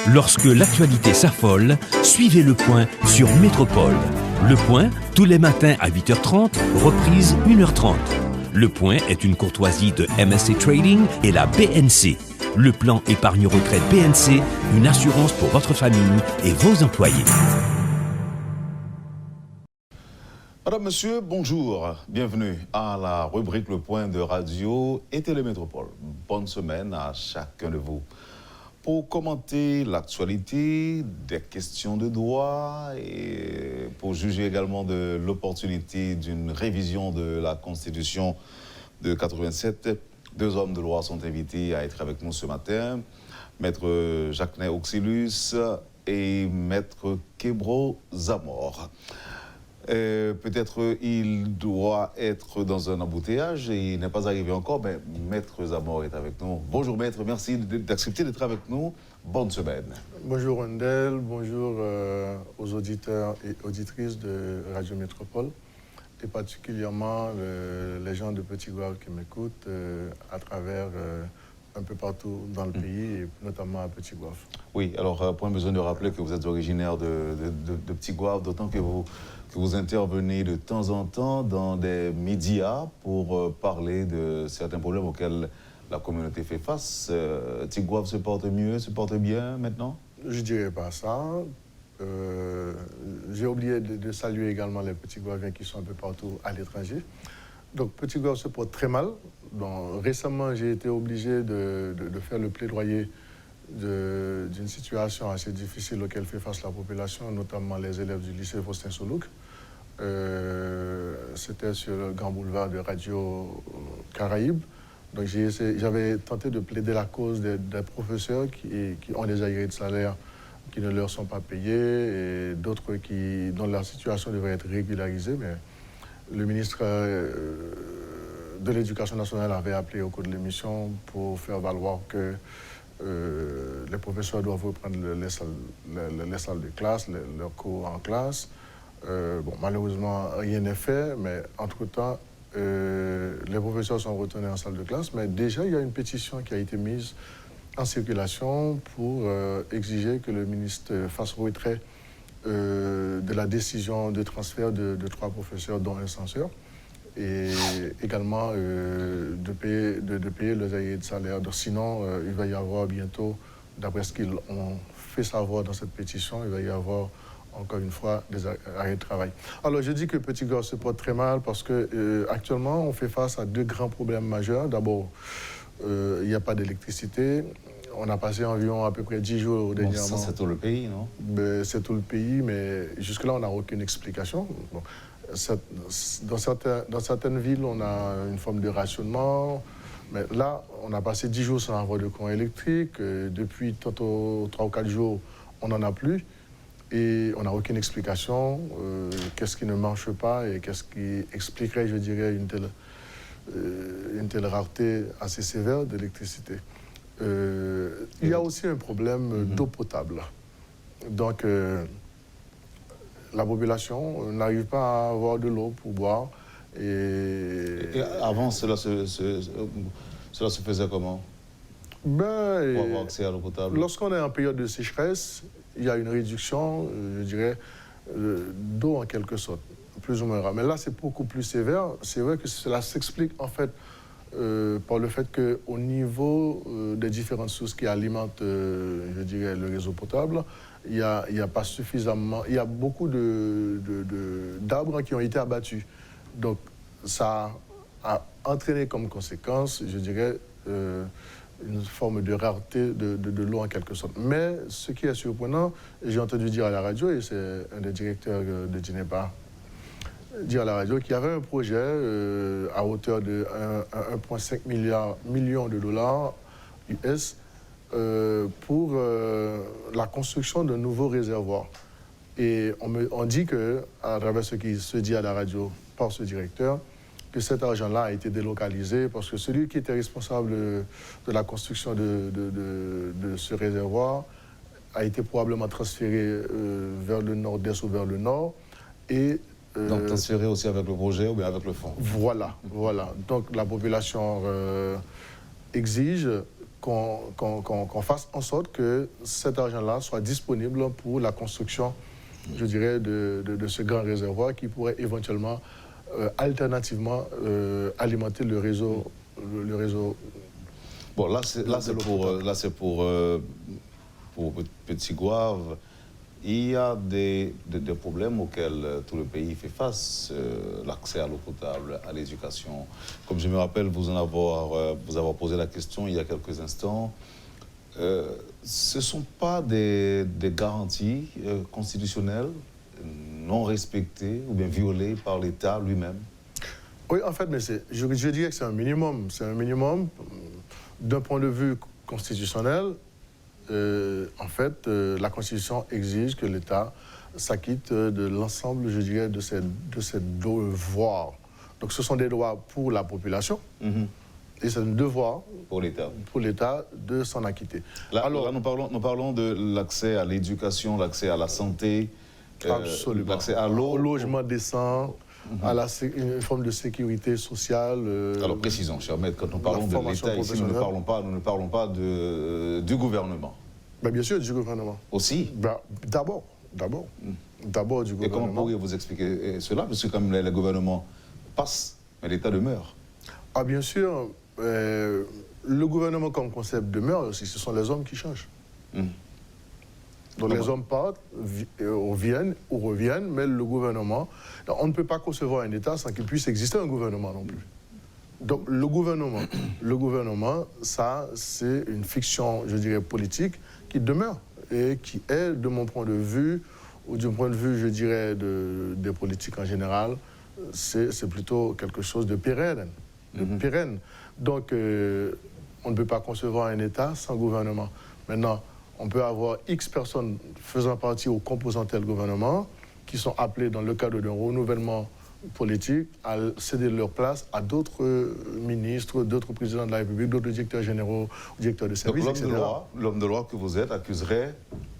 Lorsque l'actualité s'affole, suivez Le Point sur Métropole. Le Point, tous les matins à 8h30, reprise 1h30. Le Point est une courtoisie de MSC Trading et la BNC. Le plan épargne-retraite BNC, une assurance pour votre famille et vos employés. Madame, Monsieur, bonjour. Bienvenue à la rubrique Le Point de Radio et Télémétropole. Bonne semaine à chacun de vous. Pour commenter l'actualité, des questions de droit et pour juger également de l'opportunité d'une révision de la Constitution de 87, deux hommes de loi sont invités à être avec nous ce matin. Maître Jacqueline Auxilus et Maître Kebro Zamor. Peut-être il doit être dans un embouteillage et il n'est pas arrivé encore, mais Maître Zamor est avec nous. Bonjour Maître, merci d'accepter d'être avec nous. Bonne semaine. Bonjour Wendel, bonjour aux auditeurs et auditrices de Radio Métropole et particulièrement les gens de Petit Gouave qui m'écoutent à travers un peu partout dans le pays et notamment à Petit Gouave. Oui, alors point besoin de rappeler que vous êtes originaire de Petit Gouave, d'autant que vous intervenez de temps en temps dans des médias pour parler de certains problèmes auxquels la communauté fait face. Petit Gouave se porte mieux, se porte bien maintenant? Je dirais pas ça. J'ai oublié de saluer également les Petits Gouaviens qui sont un peu partout à l'étranger. Donc Petit Gouave se porte très mal. Donc, récemment, j'ai été obligé de faire le plaidoyer d'une situation assez difficile auquel fait face la population, notamment les élèves du lycée Faustin Soulouk. C'était sur le grand boulevard de Radio Caraïbes. Donc j'avais tenté de plaider la cause des professeurs qui ont des arriérés de salaire qui ne leur sont pas payés et d'autres dont la situation devrait être régularisée. Mais le ministre de l'Éducation nationale avait appelé au cours de l'émission pour faire valoir que les professeurs doivent reprendre les salles de classe, leurs cours en classe. Malheureusement, rien n'est fait, mais entre-temps, les professeurs sont retournés en salle de classe. Mais déjà, il y a une pétition qui a été mise en circulation pour exiger que le ministre fasse retrait de la décision de transfert de 3 professeurs, dont un censeur, et également de payer les arriérés de salaire. Donc, sinon, il va y avoir bientôt, d'après ce qu'ils ont fait savoir dans cette pétition, il va y avoir encore une fois des arrêts de travail. Alors, je dis que Petit Gouave se porte très mal parce que actuellement, on fait face à 2 grands problèmes majeurs. D'abord, il n'y a pas d'électricité. On a passé environ à peu près 10 jours dernièrement. Ça, c'est tout le pays, non? C'est tout le pays, mais jusque-là, on n'a aucune explication. Bon, dans certaines villes, on a une forme de rationnement. Mais là, on a passé 10 jours sans avoir de courant électrique. Depuis tantôt 3 ou 4 jours, on n'en a plus. Et on n'a aucune explication. Qu'est-ce qui ne marche pas et qu'est-ce qui expliquerait, je dirais, une telle rareté assez sévère d'électricité. Il y a aussi un problème d'eau potable. Donc, la population n'arrive pas à avoir de l'eau pour boire. Et avant, cela se faisait comment? Pour avoir accès à l'eau potable? Lorsqu'on est en période de sécheresse, il y a une réduction, je dirais, d'eau en quelque sorte, plus ou moins rare. Mais là, c'est beaucoup plus sévère. C'est vrai que cela s'explique en fait par le fait qu'au niveau des différentes sources qui alimentent, je dirais, le réseau potable, il y a pas suffisamment, il y a beaucoup d'arbres qui ont été abattus. Donc, ça a entraîné comme conséquence, je dirais, une forme de rareté de l'eau en quelque sorte. Mais ce qui est surprenant, j'ai entendu dire à la radio, et c'est un des directeurs de DINEPA, dire à la radio qu'il y avait un projet à hauteur de 1,5 million de dollars US pour la construction d'un nouveau réservoir. Et on dit que, à travers ce qui se dit à la radio par ce directeur, que cet argent-là a été délocalisé parce que celui qui était responsable de la construction de ce réservoir a été probablement transféré vers le nord-est ou vers le nord. Donc transféré aussi avec le projet ou bien avec le fonds? Voilà. Donc la population exige qu'on fasse en sorte que cet argent-là soit disponible pour la construction, je dirais, de ce grand réservoir qui pourrait éventuellement, alternativement, alimenter le réseau. Bon, là, c'est pour Petit Goâve. Il y a des problèmes auxquels tout le pays fait face, l'accès à l'eau potable, à l'éducation. Comme je me rappelle vous avoir posé la question il y a quelques instants, ce ne sont pas des garanties constitutionnelles non respectées ou bien violées par l'État lui-même? Oui, en fait, mais je dirais que c'est un minimum. C'est un minimum d'un point de vue constitutionnel. En fait, la Constitution exige que l'État s'acquitte de l'ensemble, je dirais, de ces devoirs. Donc, ce sont des droits pour la population et c'est un devoir pour l'État de s'en acquitter. Là, nous parlons de l'accès à l'éducation, l'accès à la santé, l'accès à l'eau, au logement décent, à une forme de sécurité sociale. Alors précisons, cher maître, quand nous parlons de l'État ici, nous ne parlons pas du gouvernement. Ben, bien sûr, du gouvernement. Aussi? Ben, d'abord du gouvernement. Et comment pourriez-vous expliquer cela? Parce que comme le gouvernement passe, mais l'État demeure. Ah, bien sûr, le gouvernement comme concept demeure aussi. Ce sont les hommes qui changent. Donc les hommes partent, viennent ou reviennent, mais le gouvernement... Donc, on ne peut pas concevoir un État sans qu'il puisse exister un gouvernement non plus. Donc le gouvernement, ça, c'est une fiction, je dirais, politique qui demeure et qui est, de mon point de vue, ou du point de vue, je dirais, des politiques en général, c'est plutôt quelque chose de pérenne. Donc on ne peut pas concevoir un État sans gouvernement. Maintenant, on peut avoir X personnes faisant partie aux composants tel gouvernement qui sont appelées dans le cadre d'un renouvellement politique à céder leur place à d'autres ministres, d'autres présidents de la République, d'autres directeurs généraux, directeurs de services, etc. L'homme de loi que vous êtes accuserait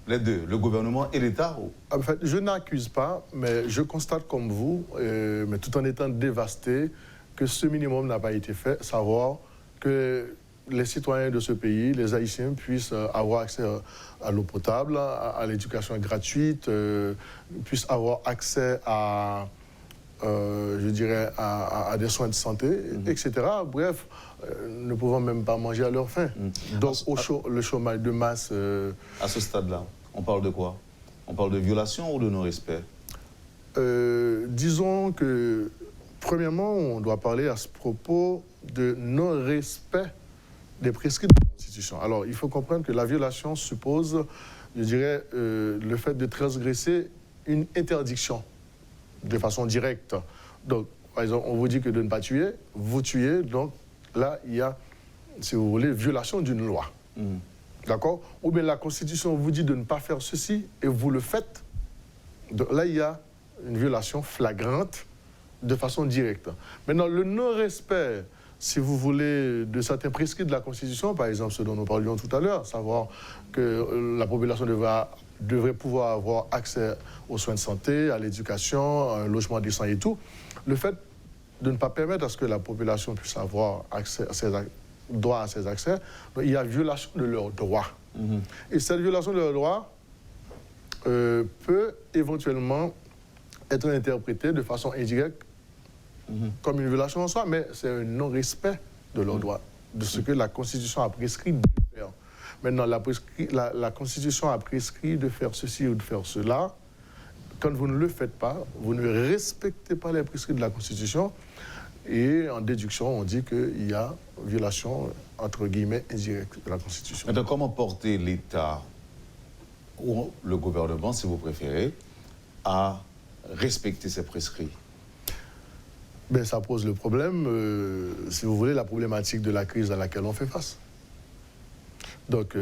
les deux, le gouvernement et l'État? En fait, je n'accuse pas, mais je constate comme vous, mais tout en étant dévasté, que ce minimum n'a pas été fait, savoir que les citoyens de ce pays, les Haïtiens, puissent avoir accès à l'eau potable, à l'éducation gratuite, puissent avoir accès à... je dirais, à des soins de santé, etc. Bref, ne pouvant même pas manger à leur faim. Donc, le chômage de masse... À ce stade-là, on parle de quoi? On parle de violation ou de non-respect? Disons que, premièrement, on doit parler à ce propos de non-respect des prescrits de la Constitution. Alors, il faut comprendre que la violation suppose, je dirais, le fait de transgresser une interdiction de façon directe. Donc, par exemple, on vous dit que de ne pas tuer, vous tuez, donc là, il y a, si vous voulez, violation d'une loi. D'accord? Ou bien la Constitution vous dit de ne pas faire ceci et vous le faites. Donc là, il y a une violation flagrante de façon directe. Maintenant, le non-respect, si vous voulez, de certains prescrits de la Constitution, par exemple ce dont nous parlions tout à l'heure, savoir que la population devrait pouvoir avoir accès aux soins de santé, à l'éducation, à un logement décent et tout. Le fait de ne pas permettre à ce que la population puisse avoir accès à droit à ces accès, donc il y a violation de leurs droits. Et cette violation de leurs droits peut éventuellement être interprétée de façon indirecte comme une violation en soi, mais c'est un non-respect de leurs droits, de ce que la Constitution a prescrit de faire. Maintenant, la Constitution a prescrit de faire ceci ou de faire cela. Quand vous ne le faites pas, vous ne respectez pas les prescrits de la Constitution. Et en déduction, on dit qu'il y a violation, entre guillemets, indirecte de la Constitution. Maintenant, comment porter l'État, ou le gouvernement, si vous préférez, à respecter ces prescrits? Ben, ça pose le problème, si vous voulez, la problématique de la crise à laquelle on fait face. Donc,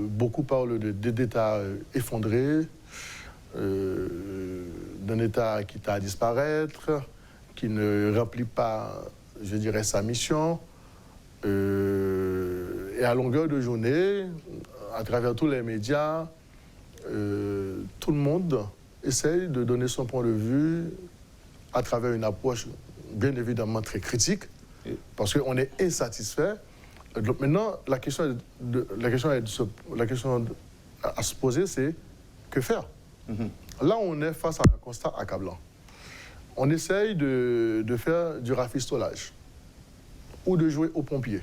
beaucoup parlent d'État effondré, d'un État qui tend à disparaître, qui ne remplit pas, je dirais, sa mission. Et à longueur de journée, à travers tous les médias, tout le monde essaye de donner son point de vue à travers une approche bien évidemment très critique, parce qu'on est insatisfait Donc maintenant, la question à se poser, c'est que faire? Là, on est face à un constat accablant. On essaye de faire du rafistolage ou de jouer aux pompiers.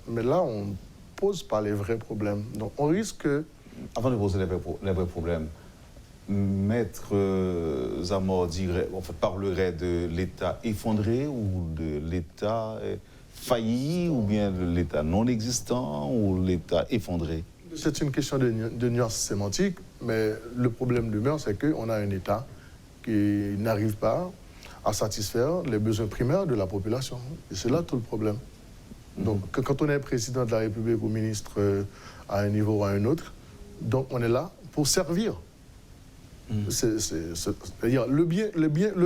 Mais là, on ne pose pas les vrais problèmes. Donc, on risque... Avant de poser les vrais problèmes, Maître Zamor parlerait de l'État effondré ou de l'État failli ou bien de l'État non existant ou l'État effondré? C'est une question de nuance sémantique, mais le problème demeure, c'est qu'on a un État qui n'arrive pas à satisfaire les besoins primaires de la population. Et c'est là tout le problème. Donc, quand on est président de la République ou ministre à un niveau ou à un autre, donc on est là pour servir. C'est-à-dire le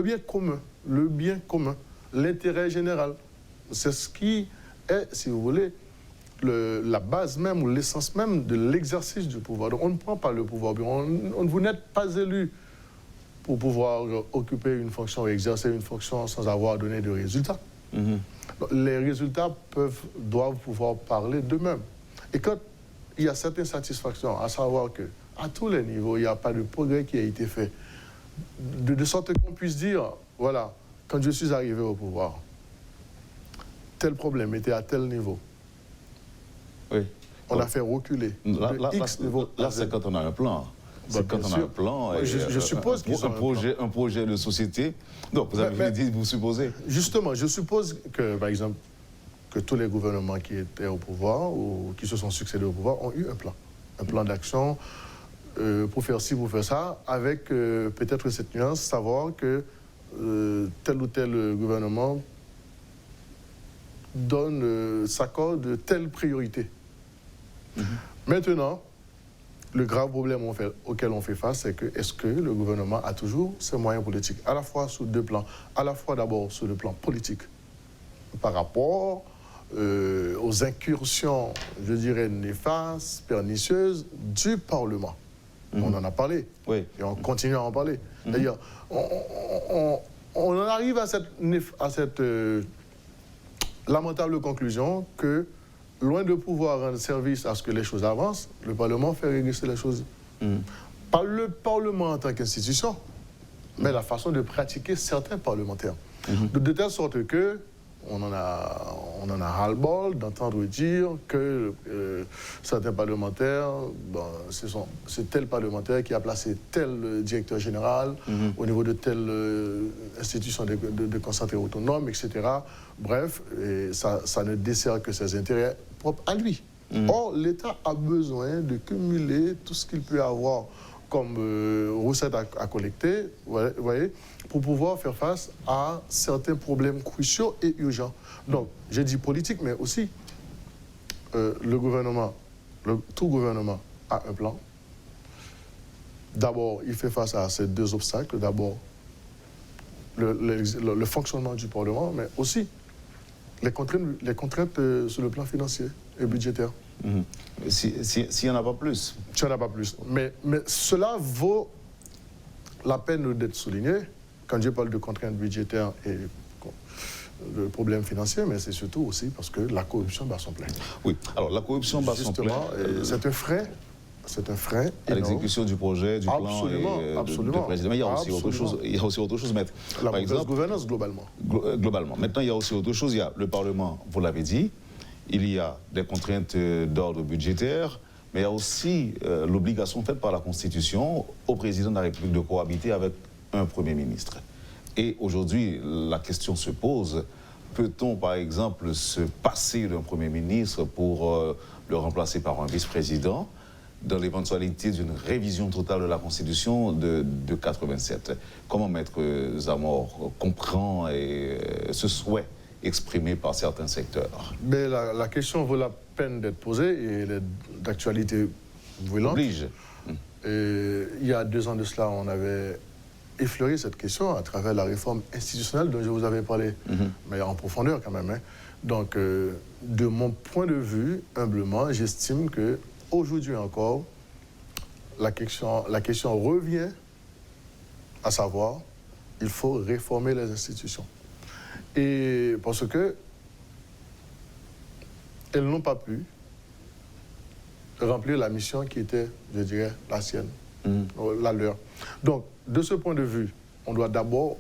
bien commun, l'intérêt général. C'est ce qui est, si vous voulez, la base même ou l'essence même de l'exercice du pouvoir. Donc on ne prend pas le pouvoir. Vous n'êtes pas élu pour pouvoir occuper une fonction ou exercer une fonction sans avoir donné de résultats. Donc, les résultats doivent pouvoir parler d'eux-mêmes. Et quand il y a certaines satisfactions, à savoir que à tous les niveaux, il n'y a pas de progrès qui a été fait, de sorte qu'on puisse dire, voilà, quand je suis arrivé au pouvoir, tel problème était à tel niveau. Oui. On a fait reculer. Là, c'est quand on a un plan. C'est quand on a un plan. Je suppose qu'ils ont un projet de société. Donc, vous avez dit, vous supposez. Justement, je suppose que, par exemple, que tous les gouvernements qui étaient au pouvoir ou qui se sont succédés au pouvoir ont eu un plan d'action pour faire ci, pour faire ça, avec peut-être cette nuance, savoir que tel ou tel gouvernement s'accorde telle priorité. Maintenant, le grave problème auquel on fait face, c'est que est-ce que le gouvernement a toujours ses moyens politiques, à la fois sur deux plans, à la fois d'abord sur le plan politique, par rapport aux incursions, je dirais, néfastes, pernicieuses du Parlement. On en a parlé, oui. Et on continue à en parler. D'ailleurs, on en arrive à cette lamentable conclusion que, loin de pouvoir rendre service à ce que les choses avancent, le Parlement fait régresser les choses. Pas le Parlement en tant qu'institution, mais la façon de pratiquer certains parlementaires. De telle sorte que on en a ras-le-bol d'entendre dire que certains parlementaires, c'est tel parlementaire qui a placé tel directeur général au niveau de telle institution de concentré autonome, etc. Bref, ça ne dessert que ses intérêts propres à lui. Or, l'État a besoin de cumuler tout ce qu'il peut avoir comme recettes à collecter, vous voyez, pour pouvoir faire face à certains problèmes cruciaux et urgents. Donc, j'ai dit politique, mais aussi le gouvernement, tout gouvernement a un plan. D'abord, il fait face à ces deux obstacles. D'abord, le fonctionnement du Parlement, mais aussi les contraintes sur le plan financier et budgétaire. S'il n'y en a pas plus. S'il n'y en a pas plus. Mais cela vaut la peine d'être souligné. Quand je parle de contraintes budgétaires et de problèmes financiers, mais c'est surtout aussi parce que la corruption bat son plein. Oui, alors la corruption bat son plein. C'est un frein. C'est un frein à l'exécution du projet, du plan de président. Mais il y a aussi autre chose. Il y a aussi autre chose, Maître. La mauvaise gouvernance, globalement. Globalement. Maintenant, il y a aussi autre chose. Il y a le Parlement, vous l'avez dit. Il y a des contraintes d'ordre budgétaire, mais il y a aussi l'obligation faite par la Constitution au président de la République de cohabiter avec un Premier ministre. Et aujourd'hui, la question se pose, peut-on par exemple se passer d'un Premier ministre pour le remplacer par un vice-président dans l'éventualité d'une révision totale de la Constitution de 87? Comment Maître Zamor comprend ce souhait exprimé par certains secteurs? Mais la question vaut la peine d'être posée et elle est d'actualité brûlante. Oblige. Il y a 2 ans de cela, on avait effleuré cette question à travers la réforme institutionnelle dont je vous avais parlé, mais en profondeur quand même. Donc, de mon point de vue, humblement, j'estime qu'aujourd'hui encore, la question revient à savoir, il faut réformer les institutions. Et parce que elles n'ont pas pu remplir la mission qui était, je dirais, la sienne, la leur. Donc, de ce point de vue, on doit d'abord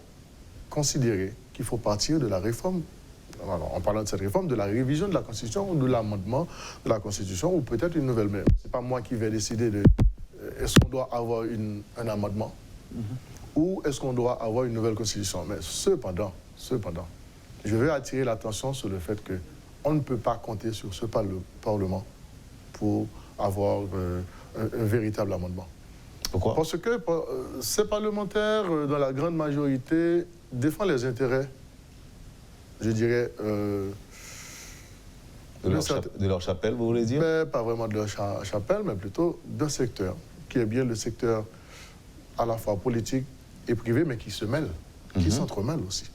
considérer qu'il faut partir de la réforme, alors, en parlant de cette réforme, de la révision de la Constitution ou de l'amendement de la Constitution ou peut-être une nouvelle. Mais ce n'est pas moi qui vais décider de est-ce qu'on doit avoir un amendement ou est-ce qu'on doit avoir une nouvelle Constitution. Mais cependant, je veux attirer l'attention sur le fait qu'on ne peut pas compter sur ce Parlement pour avoir un véritable amendement. Pourquoi? Parce que ces parlementaires, dans la grande majorité, défendent les intérêts, je dirais... de leur chapelle, vous voulez dire? Mais pas vraiment de leur chapelle, mais plutôt d'un secteur, qui est bien le secteur à la fois politique et privé, mais qui se mêle, qui s'entremêle aussi.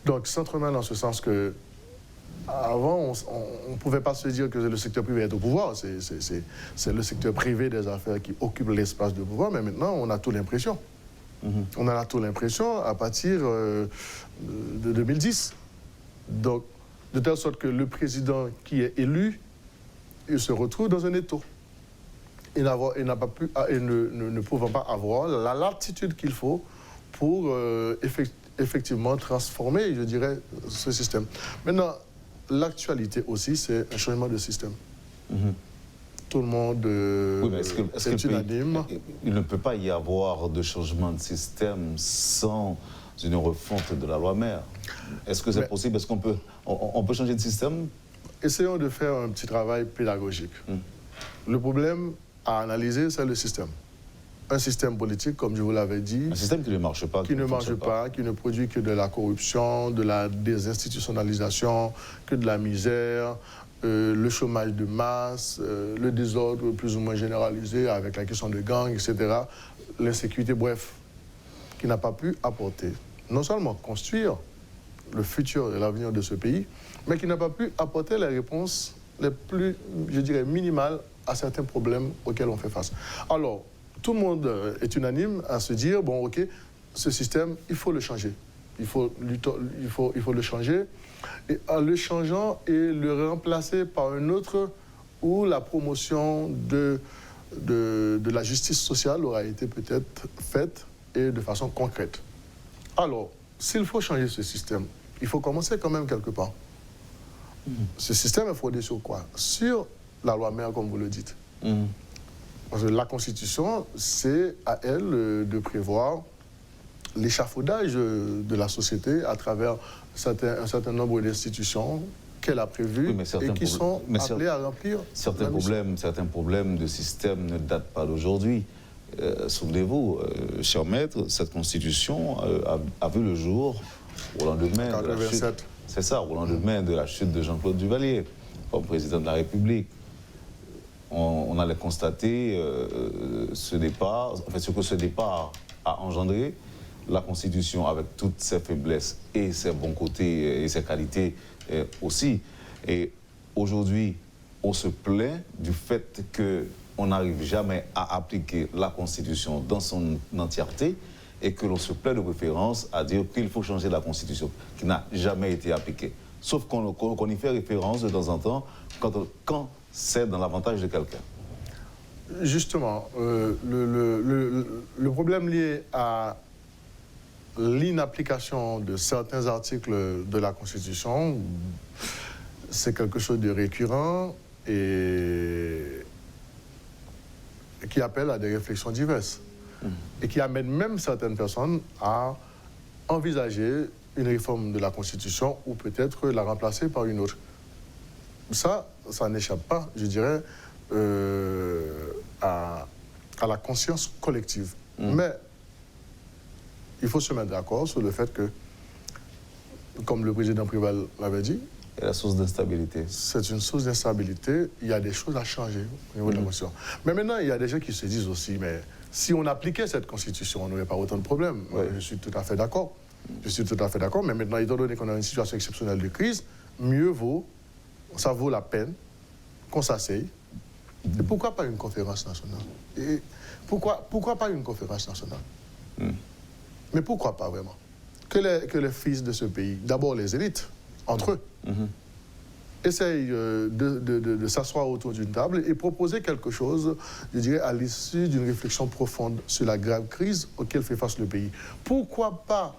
Donc, s'entremêle en ce sens que avant, on ne pouvait pas se dire que le secteur privé est au pouvoir. C'est le secteur privé des affaires qui occupe l'espace de pouvoir, mais maintenant, on a toute l'impression. On a toute l'impression à partir de 2010. Donc, de telle sorte que le président qui est élu, il se retrouve dans un étau. Il n'a pas pu, ne pouvant pas avoir la latitude qu'il faut pour effectivement transformer, je dirais, ce système. Maintenant, l'actualité aussi, c'est un changement de système. Tout le monde est unanime. Il ne peut pas y avoir de changement de système sans une refonte de la loi mère. Est-ce que c'est possible? Est-ce qu'on peut, on peut changer de système? Essayons de faire un petit travail pédagogique. Le problème à analyser, c'est le système. Un système politique, comme je vous l'avais dit... Un système qui ne marche pas. Qui ne marche pas, qui ne produit que de la corruption, de la désinstitutionnalisation, que de la misère, le chômage de masse, le désordre plus ou moins généralisé avec la question de gangs, etc. L'insécurité, bref, qui n'a pas pu apporter, non seulement construire le futur et l'avenir de ce pays, mais qui n'a pas pu apporter les réponses les plus, je dirais, minimales à certains problèmes auxquels on fait face. Alors, tout le monde est unanime à se dire, bon, ok, ce système, il faut le changer. Il faut le changer. Et en le changeant et le remplacer par un autre où la promotion de la justice sociale aura été peut-être faite et de façon concrète. Alors, s'il faut changer ce système, il faut commencer quand même quelque part. Ce système est fondé sur quoi? Sur la loi mère, comme vous le dites. Parce que la Constitution, c'est à elle de prévoir l'échafaudage de la société à travers un certain nombre d'institutions qu'elle a prévues et qui sont appelées à remplir. Certains problèmes de système ne datent pas d'aujourd'hui. Souvenez-vous, cher maître, cette Constitution a vu le jour au lendemain de la chute. C'est ça, au lendemain de la chute de Jean-Claude Duvalier comme président de la République. On allait constater ce que ce départ a engendré. La Constitution, avec toutes ses faiblesses et ses bons côtés et ses qualités aussi. Et aujourd'hui, on se plaint du fait qu'on n'arrive jamais à appliquer la Constitution dans son entièreté et que l'on se plaint de préférence à dire qu'il faut changer la Constitution, qui n'a jamais été appliquée. Sauf qu'on y fait référence de temps en temps quand c'est dans l'avantage de quelqu'un. Justement, le problème lié à l'inapplication de certains articles de la Constitution, c'est quelque chose de récurrent et qui appelle à des réflexions diverses. Et qui amène même certaines personnes à envisager une réforme de la Constitution ou peut-être la remplacer par une autre. Ça n'échappe pas, je dirais, à la conscience collective. Mais il faut se mettre d'accord sur le fait que, comme le président Préval l'avait dit, c'est la source d'instabilité. C'est une source d'instabilité. Il y a des choses à changer au niveau de la Constitution. Mais maintenant, il y a des gens qui se disent aussi, mais si on appliquait cette Constitution, on n'aurait pas autant de problèmes. Ouais. Je suis tout à fait d'accord. Je suis tout à fait d'accord. Mais maintenant, étant donné qu'on a une situation exceptionnelle de crise, ça vaut la peine qu'on s'asseye. Et pourquoi pas une conférence nationale? Et pourquoi pas une conférence nationale? Mais pourquoi pas vraiment? Que les fils de ce pays, d'abord les élites, entre eux, essaye de s'asseoir autour d'une table et proposer quelque chose, je dirais, à l'issue d'une réflexion profonde sur la grave crise auquel fait face le pays. Pourquoi pas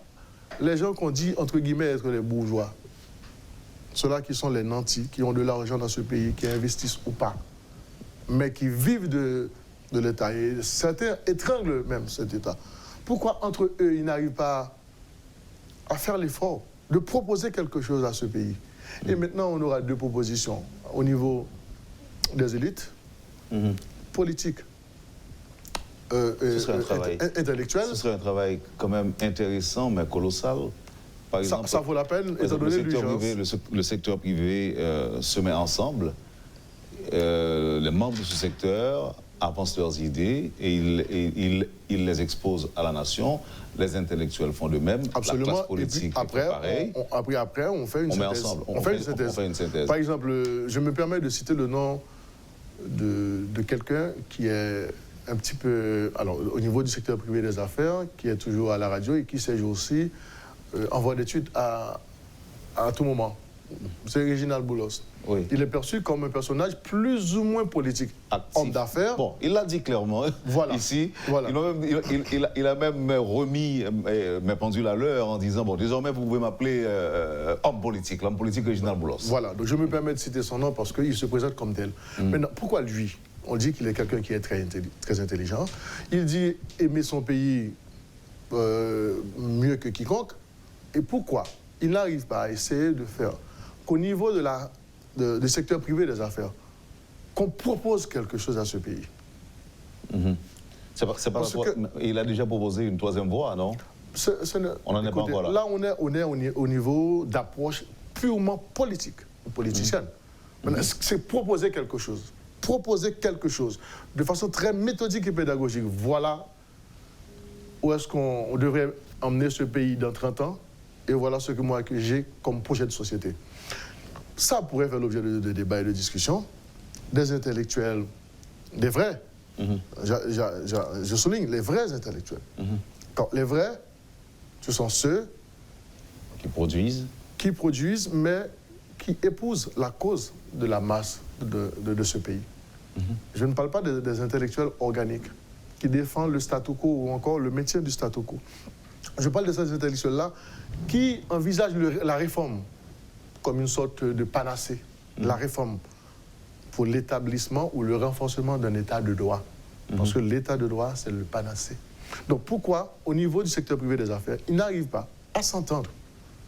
les gens qu'on dit, entre guillemets, être les bourgeois, ceux-là qui sont les nantis, qui ont de l'argent dans ce pays, qui investissent ou pas, mais qui vivent de l'État. Et certains étranglent même cet État. Pourquoi entre eux, ils n'arrivent pas à faire l'effort de proposer quelque chose à ce pays? Et maintenant, on aura deux propositions au niveau des élites, politiques, intellectuelles. Ce serait un travail quand même intéressant, mais colossal. Par exemple, ça vaut la peine, étant donné l'urgence. Le secteur privé se met ensemble. Les membres de ce secteur avancent leurs idées et ils les exposent à la nation. Les intellectuels font de même. Absolument. La classe politique après, pareil. Après, on fait une synthèse. Ensemble. On fait une synthèse. Par exemple, je me permets de citer le nom de quelqu'un qui est un petit peu, alors au niveau du secteur privé des affaires, qui est toujours à la radio et qui siège aussi en voie d'étude à tout moment. C'est Réginald Boulos. Oui. Il est perçu comme un personnage plus ou moins politique, homme d'affaires. Bon, il l'a dit clairement ici. Voilà. Il a même remis mes pendules à l'heure en disant, bon, désormais, vous pouvez m'appeler l'homme politique Réginald Boulos. Voilà, donc je me permets de citer son nom parce qu'il se présente comme tel. Maintenant, pourquoi lui? On dit qu'il est quelqu'un qui est très intelligent. Il dit aimer son pays mieux que quiconque. Et pourquoi il n'arrive pas à essayer de faire qu'au niveau du secteur privé des affaires, qu'on propose quelque chose à ce pays? Il a déjà proposé une troisième voie, non? On n'en est pas encore là. Là, on est au niveau d'approche purement politique, politicienne. C'est proposer quelque chose. Proposer quelque chose de façon très méthodique et pédagogique. Voilà où est-ce qu'on devrait emmener ce pays dans 30 ans. Et voilà ce que moi j'ai comme projet de société. Ça pourrait faire l'objet de débats et de discussions. Des intellectuels, des vrais, je souligne, les vrais intellectuels. Quand les vrais, ce sont ceux qui produisent, mais qui épousent la cause de la masse de ce pays. Je ne parle pas des intellectuels organiques qui défendent le statu quo ou encore le maintien du statu quo. Je parle de ces intellectuels-là qui envisagent la réforme comme une sorte de panacée. La réforme pour l'établissement ou le renforcement d'un état de droit. Parce que l'état de droit, c'est le panacée. Donc pourquoi, au niveau du secteur privé des affaires, ils n'arrivent pas à s'entendre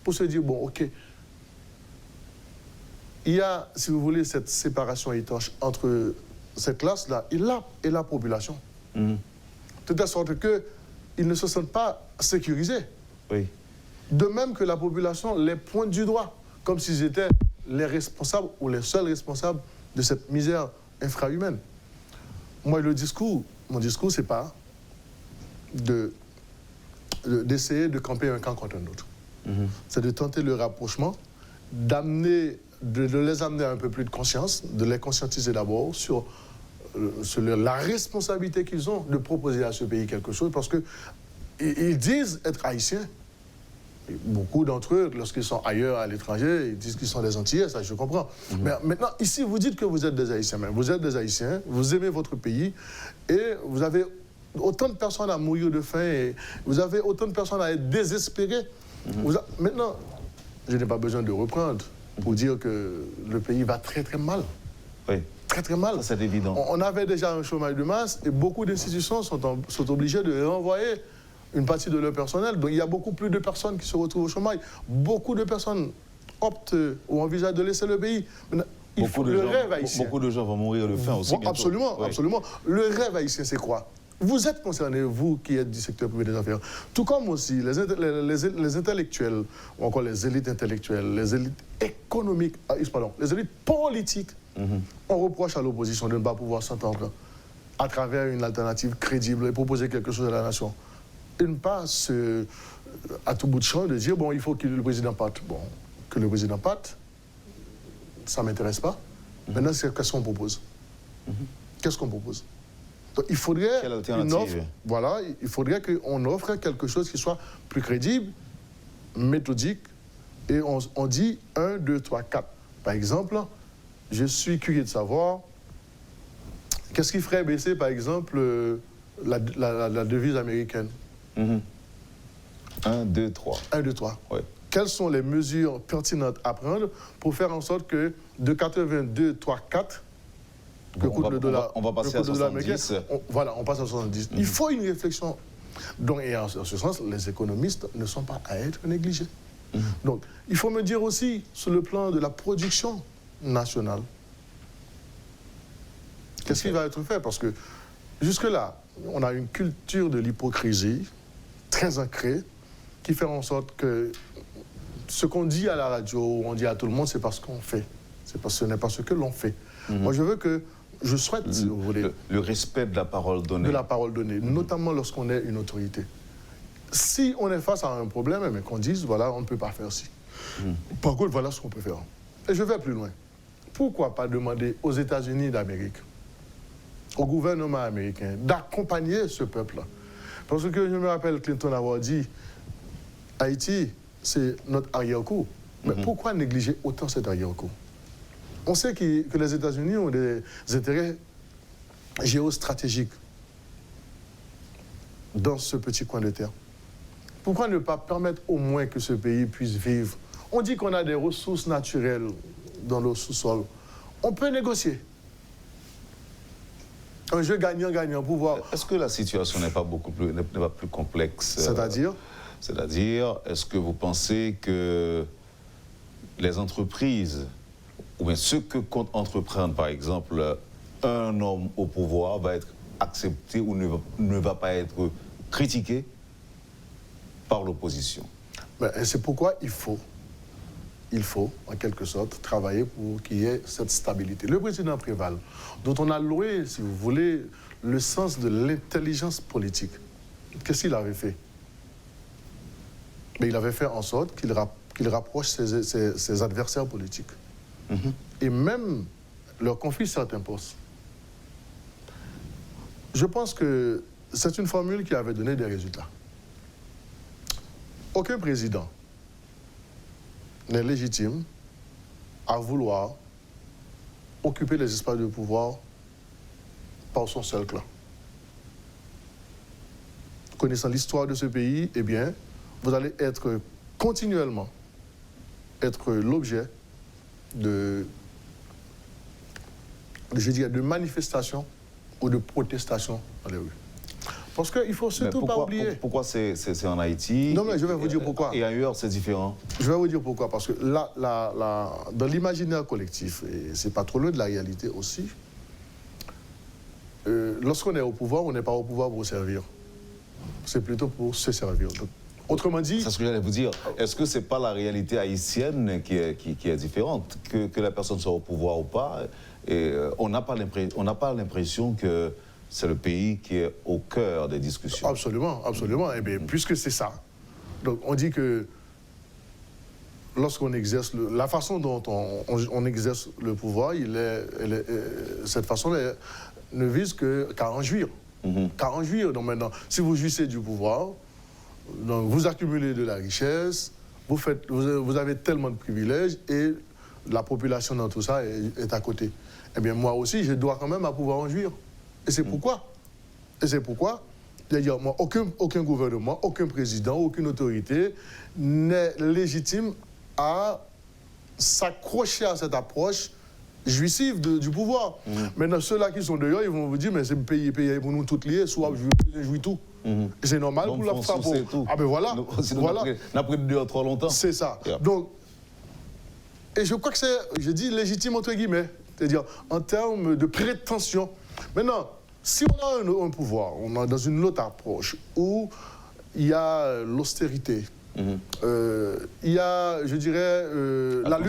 pour se dire, bon, OK, il y a, si vous voulez, cette séparation étanche entre cette classe-là et la population. De telle sorte qu'ils ne se sentent pas sécurisés. Oui. De même que la population les pointe du doigt, comme s'ils étaient les responsables ou les seuls responsables de cette misère infrahumaine. Moi, mon discours, c'est pas d'essayer de camper un camp contre un autre. C'est de tenter le rapprochement, de les amener à un peu plus de conscience, de les conscientiser d'abord sur la responsabilité qu'ils ont de proposer à ce pays quelque chose, parce qu'ils disent être haïtiens. Et beaucoup d'entre eux, lorsqu'ils sont ailleurs, à l'étranger, ils disent qu'ils sont des Antillais, ça je comprends. Mais maintenant, ici, vous dites que vous êtes des Haïtiens. Mais vous êtes des Haïtiens, vous aimez votre pays, et vous avez autant de personnes à mourir de faim, et vous avez autant de personnes à être désespérées. Maintenant, je n'ai pas besoin de reprendre pour dire que le pays va très très mal. Oui. Très très mal. C'est évident. On avait déjà un chômage de masse et beaucoup d'institutions sont obligées de renvoyer une partie de leur personnel. Donc il y a beaucoup plus de personnes qui se retrouvent au chômage. Beaucoup de personnes optent ou envisagent de laisser le pays. Beaucoup de gens vont mourir de faim aussi. Absolument, oui. Absolument. Le rêve haïtien, c'est quoi? Vous êtes concernés, vous qui êtes du secteur privé des affaires, tout comme aussi les intellectuels, ou encore les élites intellectuelles, les élites économiques, les élites politiques. On reproche à l'opposition de ne pas pouvoir s'entendre à travers une alternative crédible et proposer quelque chose à la nation. Et ne pas à tout bout de champ de dire, bon, il faut que le président parte. Bon, que le président parte, ça ne m'intéresse pas. Maintenant, qu'est-ce qu'on propose? Qu'est-ce qu'on propose? Donc, il faudrait il faudrait qu'on offre quelque chose qui soit plus crédible, méthodique, et on dit 1, 2, 3, 4. Par exemple, je suis curieux de savoir qu'est-ce qui ferait baisser, par exemple, la devise américaine. 1, 2, 3. 1, 2, 3. Ouais. Quelles sont les mesures pertinentes à prendre pour faire en sorte que de 82, 3, 4, que coûte le dollar, on va passer à 70. On passe à 70. Il faut une réflexion. Donc, et en ce sens, les économistes ne sont pas à être négligés. Donc, il faut me dire aussi, sur le plan de la production nationale, qu'est-ce qui va être fait? Parce que jusque-là, on a une culture de l'hypocrisie très ancrée qui fait en sorte que ce qu'on dit à la radio, on dit à tout le monde, c'est parce qu'on fait. Ce n'est pas ce que l'on fait. Moi, je souhaite, si vous voulez... Le respect de la parole donnée. De la parole donnée, notamment lorsqu'on est une autorité. Si on est face à un problème, mais qu'on dise, voilà, on ne peut pas faire ci. Par contre, voilà ce qu'on peut faire. Et je vais plus loin. Pourquoi pas demander aux États-Unis d'Amérique, au gouvernement américain, d'accompagner ce peuple-là? Parce que je me rappelle Clinton avoir dit, Haïti, c'est notre arrière-cour. Mais pourquoi négliger autant cet arrière-cour? On sait que les États-Unis ont des intérêts géostratégiques dans ce petit coin de terre. Pourquoi ne pas permettre au moins que ce pays puisse vivre? On dit qu'on a des ressources naturelles dans le sous-sol. On peut négocier. Un jeu gagnant-gagnant pour voir... Est-ce que la situation n'est pas plus complexe? C'est-à-dire? C'est-à-dire, est-ce que vous pensez que les entreprises, ou bien ce que compte entreprendre, par exemple, un homme au pouvoir va être accepté ou ne va pas être critiqué par l'opposition? C'est pourquoi il faut, en quelque sorte, travailler pour qu'il y ait cette stabilité. Le président Préval, dont on a loué, si vous voulez, le sens de l'intelligence politique, qu'est-ce qu'il avait fait? Mais il avait fait en sorte qu'il rapproche ses adversaires politiques. Et même leur confie certains postes. Je pense que c'est une formule qui avait donné des résultats. Aucun président n'est légitime à vouloir occuper les espaces de pouvoir par son seul clan. Connaissant l'histoire de ce pays, eh bien, vous allez être continuellement l'objet de manifestations ou de protestations dans les rues. Parce qu'il ne faut surtout pas oublier... Pourquoi c'est en Haïti? Non, mais je vais vous dire pourquoi. Et ailleurs, c'est différent? Je vais vous dire pourquoi. Parce que dans l'imaginaire collectif, et c'est pas trop loin de la réalité aussi, lorsqu'on est au pouvoir, on n'est pas au pouvoir pour servir. C'est plutôt pour se servir. Donc, autrement dit... C'est ce que j'allais vous dire. Est-ce que ce n'est pas la réalité haïtienne qui est différente? Que la personne soit au pouvoir ou pas, et on n'a pas l'impression que c'est le pays qui est au cœur des discussions. Absolument, absolument. Eh bien, puisque c'est ça. Donc, on dit que lorsqu'on exerce... la façon dont on exerce le pouvoir, cette façon ne vise qu'à en jouir. Qu'à en jouir. Donc maintenant, si vous jouissez du pouvoir, donc vous accumulez de la richesse, vous avez tellement de privilèges et la population dans tout ça est à côté. Eh bien, moi aussi, je dois quand même à pouvoir en jouir. Et c'est pourquoi, d'ailleurs, moi, aucun gouvernement, aucun président, aucune autorité n'est légitime à s'accrocher à cette approche jouissive du pouvoir. Maintenant, ceux-là qui sont dehors, ils vont vous dire, mais c'est payé pour nous toutes liées, soit je jouis tout. Et c'est normal pour leur frappe. Ah ben voilà. Voilà. On a pris 2 ou 3 longtemps. C'est ça. Yeah. Donc, et je crois que c'est, je dis légitime entre guillemets, c'est-à-dire en termes de prétention. Maintenant, si on a un pouvoir, on est dans une autre approche où il y a l'austérité, il y a, je dirais, la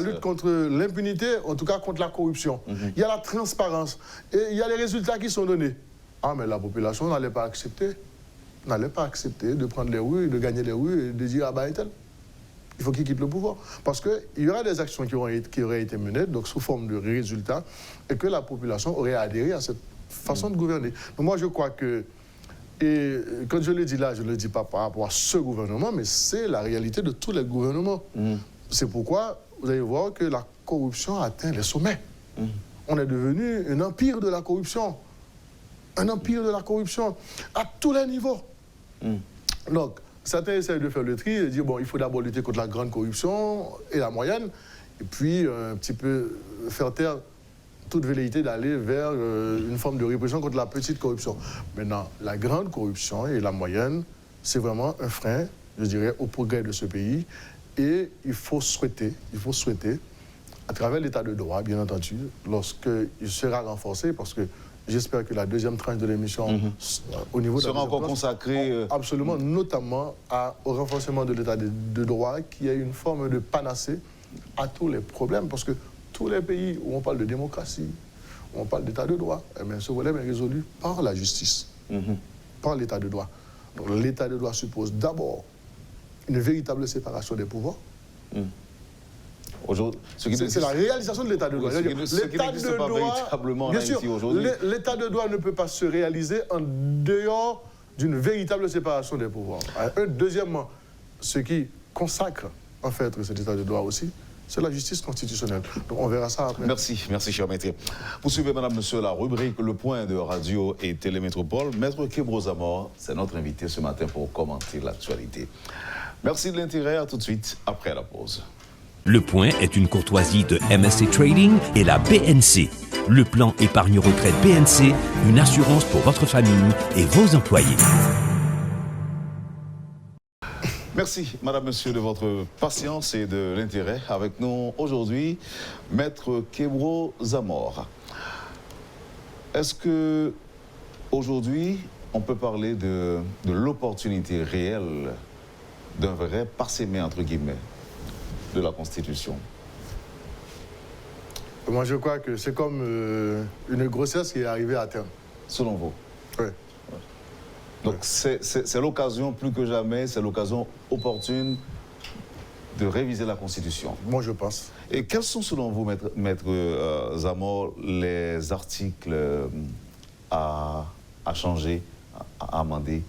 lutte contre l'impunité, en tout cas contre la corruption. Il y a la transparence et il y a les résultats qui sont donnés. Ah, mais la population n'allait pas accepter de prendre les rues, de gagner les rues et de dire, ah ben, tel. Il faut qu'il quitte le pouvoir. Parce qu'il y aura des actions qui auraient été menées, donc sous forme de résultats, et que la population aurait adhéré à cette façon de gouverner. Donc moi, je crois que, et quand je le dis là, je ne le dis pas par rapport à ce gouvernement, mais c'est la réalité de tous les gouvernements. C'est pourquoi vous allez voir que la corruption a atteint les sommets. On est devenu un empire de la corruption. Un empire de la corruption à tous les niveaux. Donc, certains essayent de faire le tri et de dire, bon, il faut d'abord lutter contre la grande corruption et la moyenne, et puis un petit peu faire taire toute velléité d'aller vers une forme de répression contre la petite corruption. Maintenant, la grande corruption et la moyenne, c'est vraiment un frein, je dirais, au progrès de ce pays. Et il faut souhaiter, à travers l'état de droit, bien entendu, lorsqu'il sera renforcé, parce que j'espère que la deuxième tranche de l'émission, au niveau de sera encore consacrée. Absolument, notamment au renforcement de l'état de droit, qui est une forme de panacée à tous les problèmes. Parce que tous les pays où on parle de démocratie, où on parle d'état de droit, eh bien, ce problème est résolu par la justice, par l'état de droit. Donc l'état de droit suppose d'abord une véritable séparation des pouvoirs. C'est la réalisation de l'état de droit. L'état de droit, bien sûr, l'état de droit ne peut pas se réaliser en dehors d'une véritable séparation des pouvoirs. Deuxièmement, ce qui consacre en fait cet état de droit aussi, c'est la justice constitutionnelle. Donc on verra ça après. Merci, cher maître. Poursuivez, madame, monsieur, la rubrique Le Point de Radio et Télémétropole. Maître Kebro Zamor, c'est notre invité ce matin pour commenter l'actualité. Merci de l'intérêt, à tout de suite après la pause. Le Point est une courtoisie de MSC Trading et la BNC. Le plan épargne retraite BNC, une assurance pour votre famille et vos employés. Merci, madame, monsieur, de votre patience et de l'intérêt. Avec nous aujourd'hui, maître Kebro Zamor. Est-ce que aujourd'hui, on peut parler de l'opportunité réelle d'un vrai parsemé, entre guillemets, de la Constitution? Moi, je crois que c'est comme une grossesse qui est arrivée à terme. Selon vous? Oui. Donc, c'est l'occasion, plus que jamais, c'est l'occasion opportune de réviser la Constitution. Moi, je pense. Et quels sont, selon vous, maître Zamor, les articles à changer, à amender,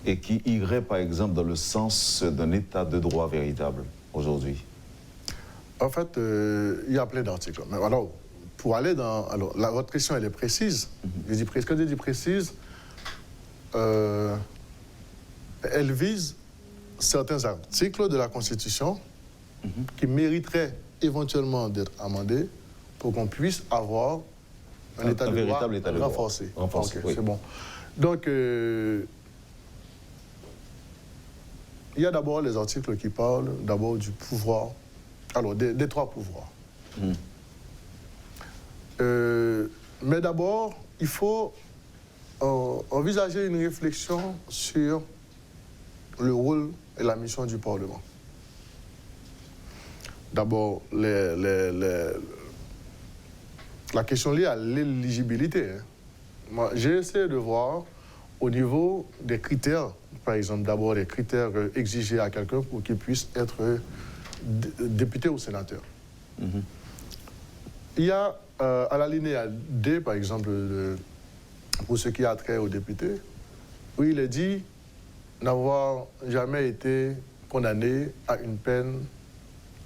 et qui iraient, par exemple, dans le sens d'un état de droit véritable aujourd'hui? En fait, il y a plein d'articles. Mais alors, pour aller dans... Alors, votre question, elle est précise. Quand je dis précise, elle vise certains articles de la Constitution qui mériteraient éventuellement d'être amendés pour qu'on puisse avoir un état de droit renforcé. Renforcé, oui. C'est bon. Donc, il y a d'abord les articles qui parlent d'abord du pouvoir, alors des trois pouvoirs. Mais d'abord, il faut envisager une réflexion sur le rôle et la mission du Parlement. D'abord, la question liée à l'éligibilité. Moi, j'ai essayé de voir au niveau des critères, par exemple, d'abord les critères exigés à quelqu'un pour qu'il puisse être député ou sénateur. Il y a à la linéa D, par exemple, pour ce qui a trait aux députés, où il est dit n'avoir jamais été condamné à une peine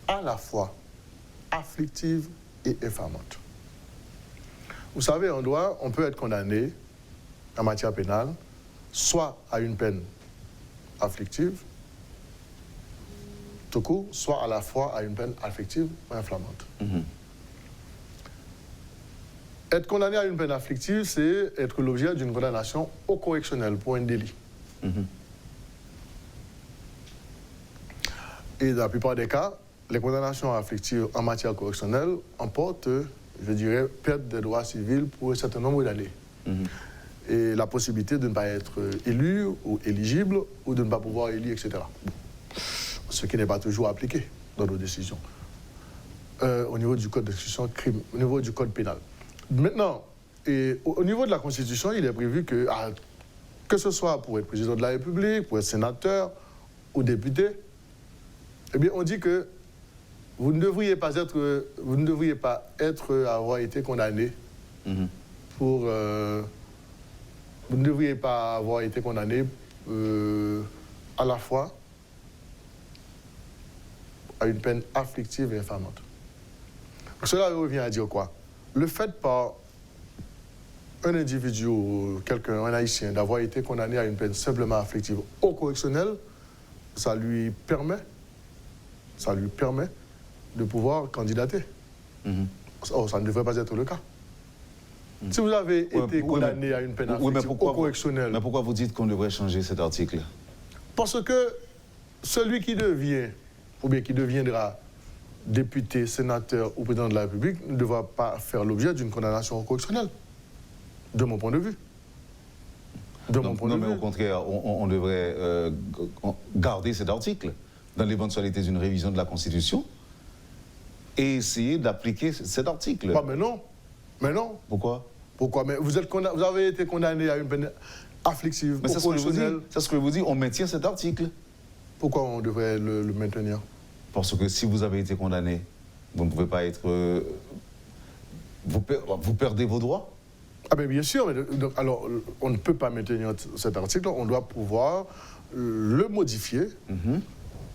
à la fois afflictive et infamante. Vous savez, en droit, on peut être condamné en matière pénale, soit à une peine afflictive, tout court, soit à la fois à une peine afflictive ou infamante. Être condamné à une peine afflictive, c'est être l'objet d'une condamnation au correctionnel pour un délit. Et dans la plupart des cas, les condamnations afflictives en matière correctionnelle emportent, je dirais, perte des droits civils pour un certain nombre d'années. Et la possibilité de ne pas être élu ou éligible, ou de ne pas pouvoir élire, etc. Ce qui n'est pas toujours appliqué dans nos décisions. Au niveau du code d'exécution crime, au niveau du code pénal. Maintenant, au niveau de la Constitution, il est prévu que ce soit pour être président de la République, pour être sénateur ou député, eh bien, on dit que vous ne devriez pas avoir été condamné pour... vous ne devriez pas avoir été condamné à la fois à une peine afflictive et infamante. Cela revient à dire quoi? Le fait par un individu, quelqu'un, un haïtien, d'avoir été condamné à une peine simplement afflictive au correctionnel, ça lui permet de pouvoir candidater. Or, ça ne devrait pas être le cas. Si vous avez été condamné à une peine afflictive au correctionnel... Mais pourquoi vous dites qu'on devrait changer cet article? Parce que celui qui devient, ou bien qui deviendra député, sénateur ou président de la République ne devra pas faire l'objet d'une condamnation au correctionnel, de mon point de vue. Mais au contraire, on devrait garder cet article dans l'éventualité d'une révision de la Constitution et essayer d'appliquer cet article. Pas, mais non. Pourquoi? Mais vous avez été condamné à une peine afflictive au correctionnel. C'est ce que je vous dis, on maintient cet article. Pourquoi on devrait le maintenir? Parce que si vous avez été condamné, vous ne pouvez pas être... vous perdez vos droits. Ah ben bien sûr, alors on ne peut pas maintenir cet article, on doit pouvoir le modifier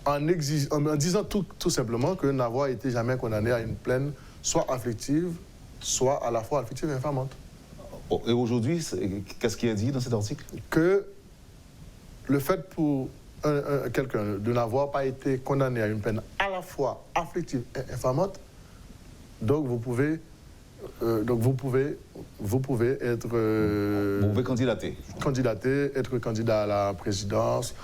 en disant tout simplement que n'avoir été jamais condamné à une peine soit afflictive, soit à la fois afflictive et infamante. Et aujourd'hui, qu'est-ce qui est dit dans cet article? Que le fait pour quelqu'un de n'avoir pas été condamné à une peine à la fois afflictive et infamante, donc vous pouvez être... vous pouvez candidater. Être candidat à la présidence,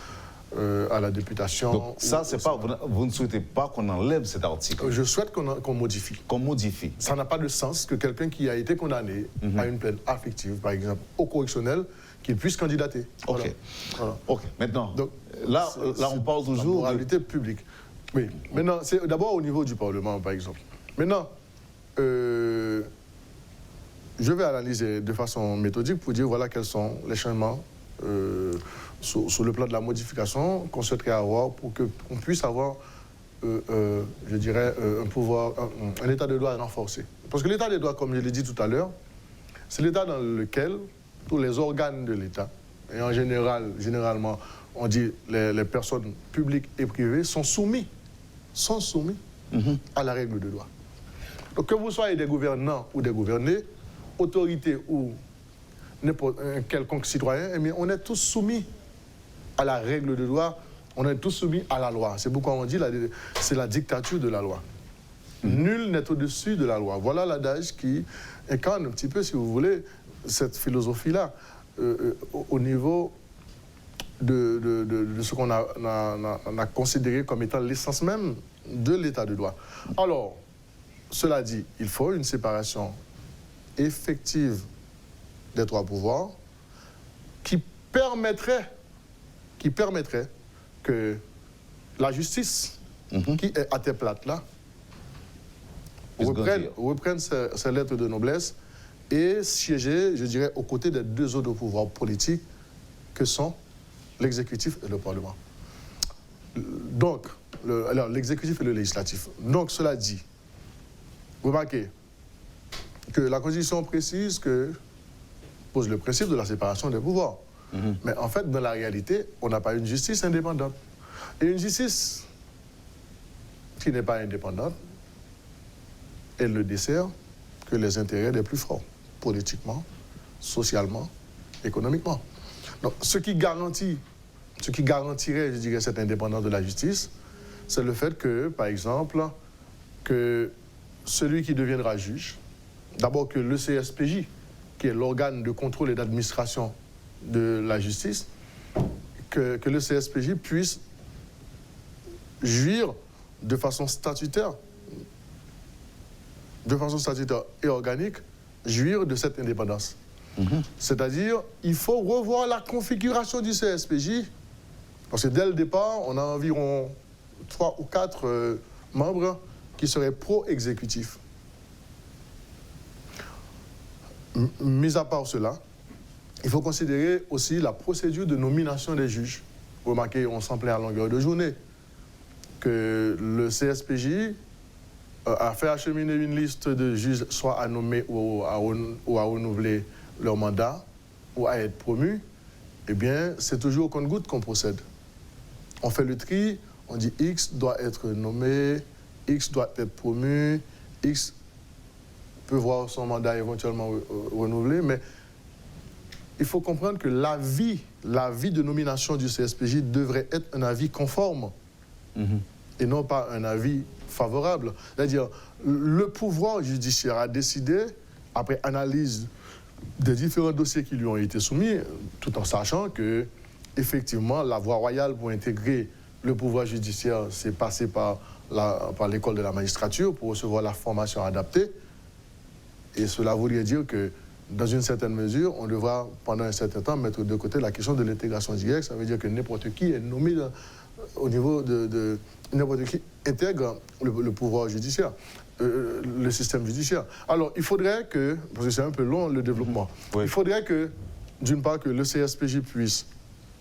à la députation. Donc ça, c'est pas, vous ne souhaitez pas qu'on enlève cet article? Je souhaite qu'on modifie. Qu'on modifie. Ça n'a pas de sens que quelqu'un qui a été condamné à une peine afflictive, par exemple, au correctionnel, qu'il puisse candidater. Ok. Voilà. Ok. Maintenant, donc, là, on parle toujours de moralité publique. Oui. Maintenant, c'est d'abord au niveau du Parlement, par exemple. Maintenant, je vais analyser de façon méthodique pour dire voilà quels sont les changements sur le plan de la modification qu'on souhaiterait avoir pour qu'on puisse avoir, je dirais, un pouvoir, un état de droit renforcé. Parce que l'état de droit, comme je l'ai dit tout à l'heure, c'est l'état dans lequel tous les organes de l'État, et en généralement, on dit les personnes publiques et privées, sont soumis à la règle de droit. Donc que vous soyez des gouvernants ou des gouvernés, autorités ou n'importe quelconque citoyen, eh bien, on est tous soumis à la règle de droit, on est tous soumis à la loi. C'est pourquoi on dit que c'est la dictature de la loi. Nul n'est au-dessus de la loi. Voilà l'adage qui incarne un petit peu, si vous voulez, cette philosophie-là au niveau de ce qu'on a considéré comme étant l'essence même de l'état de droit. Alors, cela dit, il faut une séparation effective des trois pouvoirs qui permettrait que la justice, qui est à tes plates là, reprenne ses lettres de noblesse et siéger, je dirais, aux côtés des deux autres pouvoirs politiques que sont l'exécutif et le Parlement. Donc, l'exécutif et le législatif. Donc, cela dit, remarquez que la Constitution précise pose le principe de la séparation des pouvoirs. Mais en fait, dans la réalité, on n'a pas une justice indépendante. Et une justice qui n'est pas indépendante, elle ne dessert que les intérêts des plus forts, politiquement, socialement, économiquement. Donc, ce qui garantirait, je dirais, cette indépendance de la justice, c'est le fait que, par exemple, que celui qui deviendra juge, d'abord que le CSPJ, qui est l'organe de contrôle et d'administration de la justice, que le CSPJ puisse jouir de façon statutaire et organique, jouir de cette indépendance. C'est-à-dire, il faut revoir la configuration du CSPJ, parce que dès le départ, on a environ 3 ou 4 membres qui seraient pro-exécutifs. Mis à part cela, il faut considérer aussi la procédure de nomination des juges. Remarquez, on s'en plaint à longueur de journée, que le CSPJ a fait acheminer une liste de juges, soit à nommer ou à renouveler leur mandat, ou à être promus. Eh bien, c'est toujours au compte-gouttes qu'on procède. On fait le tri on dit X doit être nommé, X doit être promu, X peut voir son mandat éventuellement renouvelé, mais il faut comprendre que l'avis de nomination du CSPJ devrait être un avis conforme et non pas un avis favorable. C'est-à-dire, le pouvoir judiciaire a décidé, après analyse des différents dossiers qui lui ont été soumis, tout en sachant que, effectivement, la voie royale pour intégrer le pouvoir judiciaire, c'est passer par l'école de la magistrature pour recevoir la formation adaptée. Et cela voudrait dire que, dans une certaine mesure, on devra, pendant un certain temps, mettre de côté la question de l'intégration directe. Ça veut dire que n'importe qui est nommé au niveau de n'importe qui intègre le pouvoir judiciaire, le système judiciaire. Alors, il faudrait que, parce que c'est un peu long le développement, il faudrait que, d'une part, que le CSPJ puisse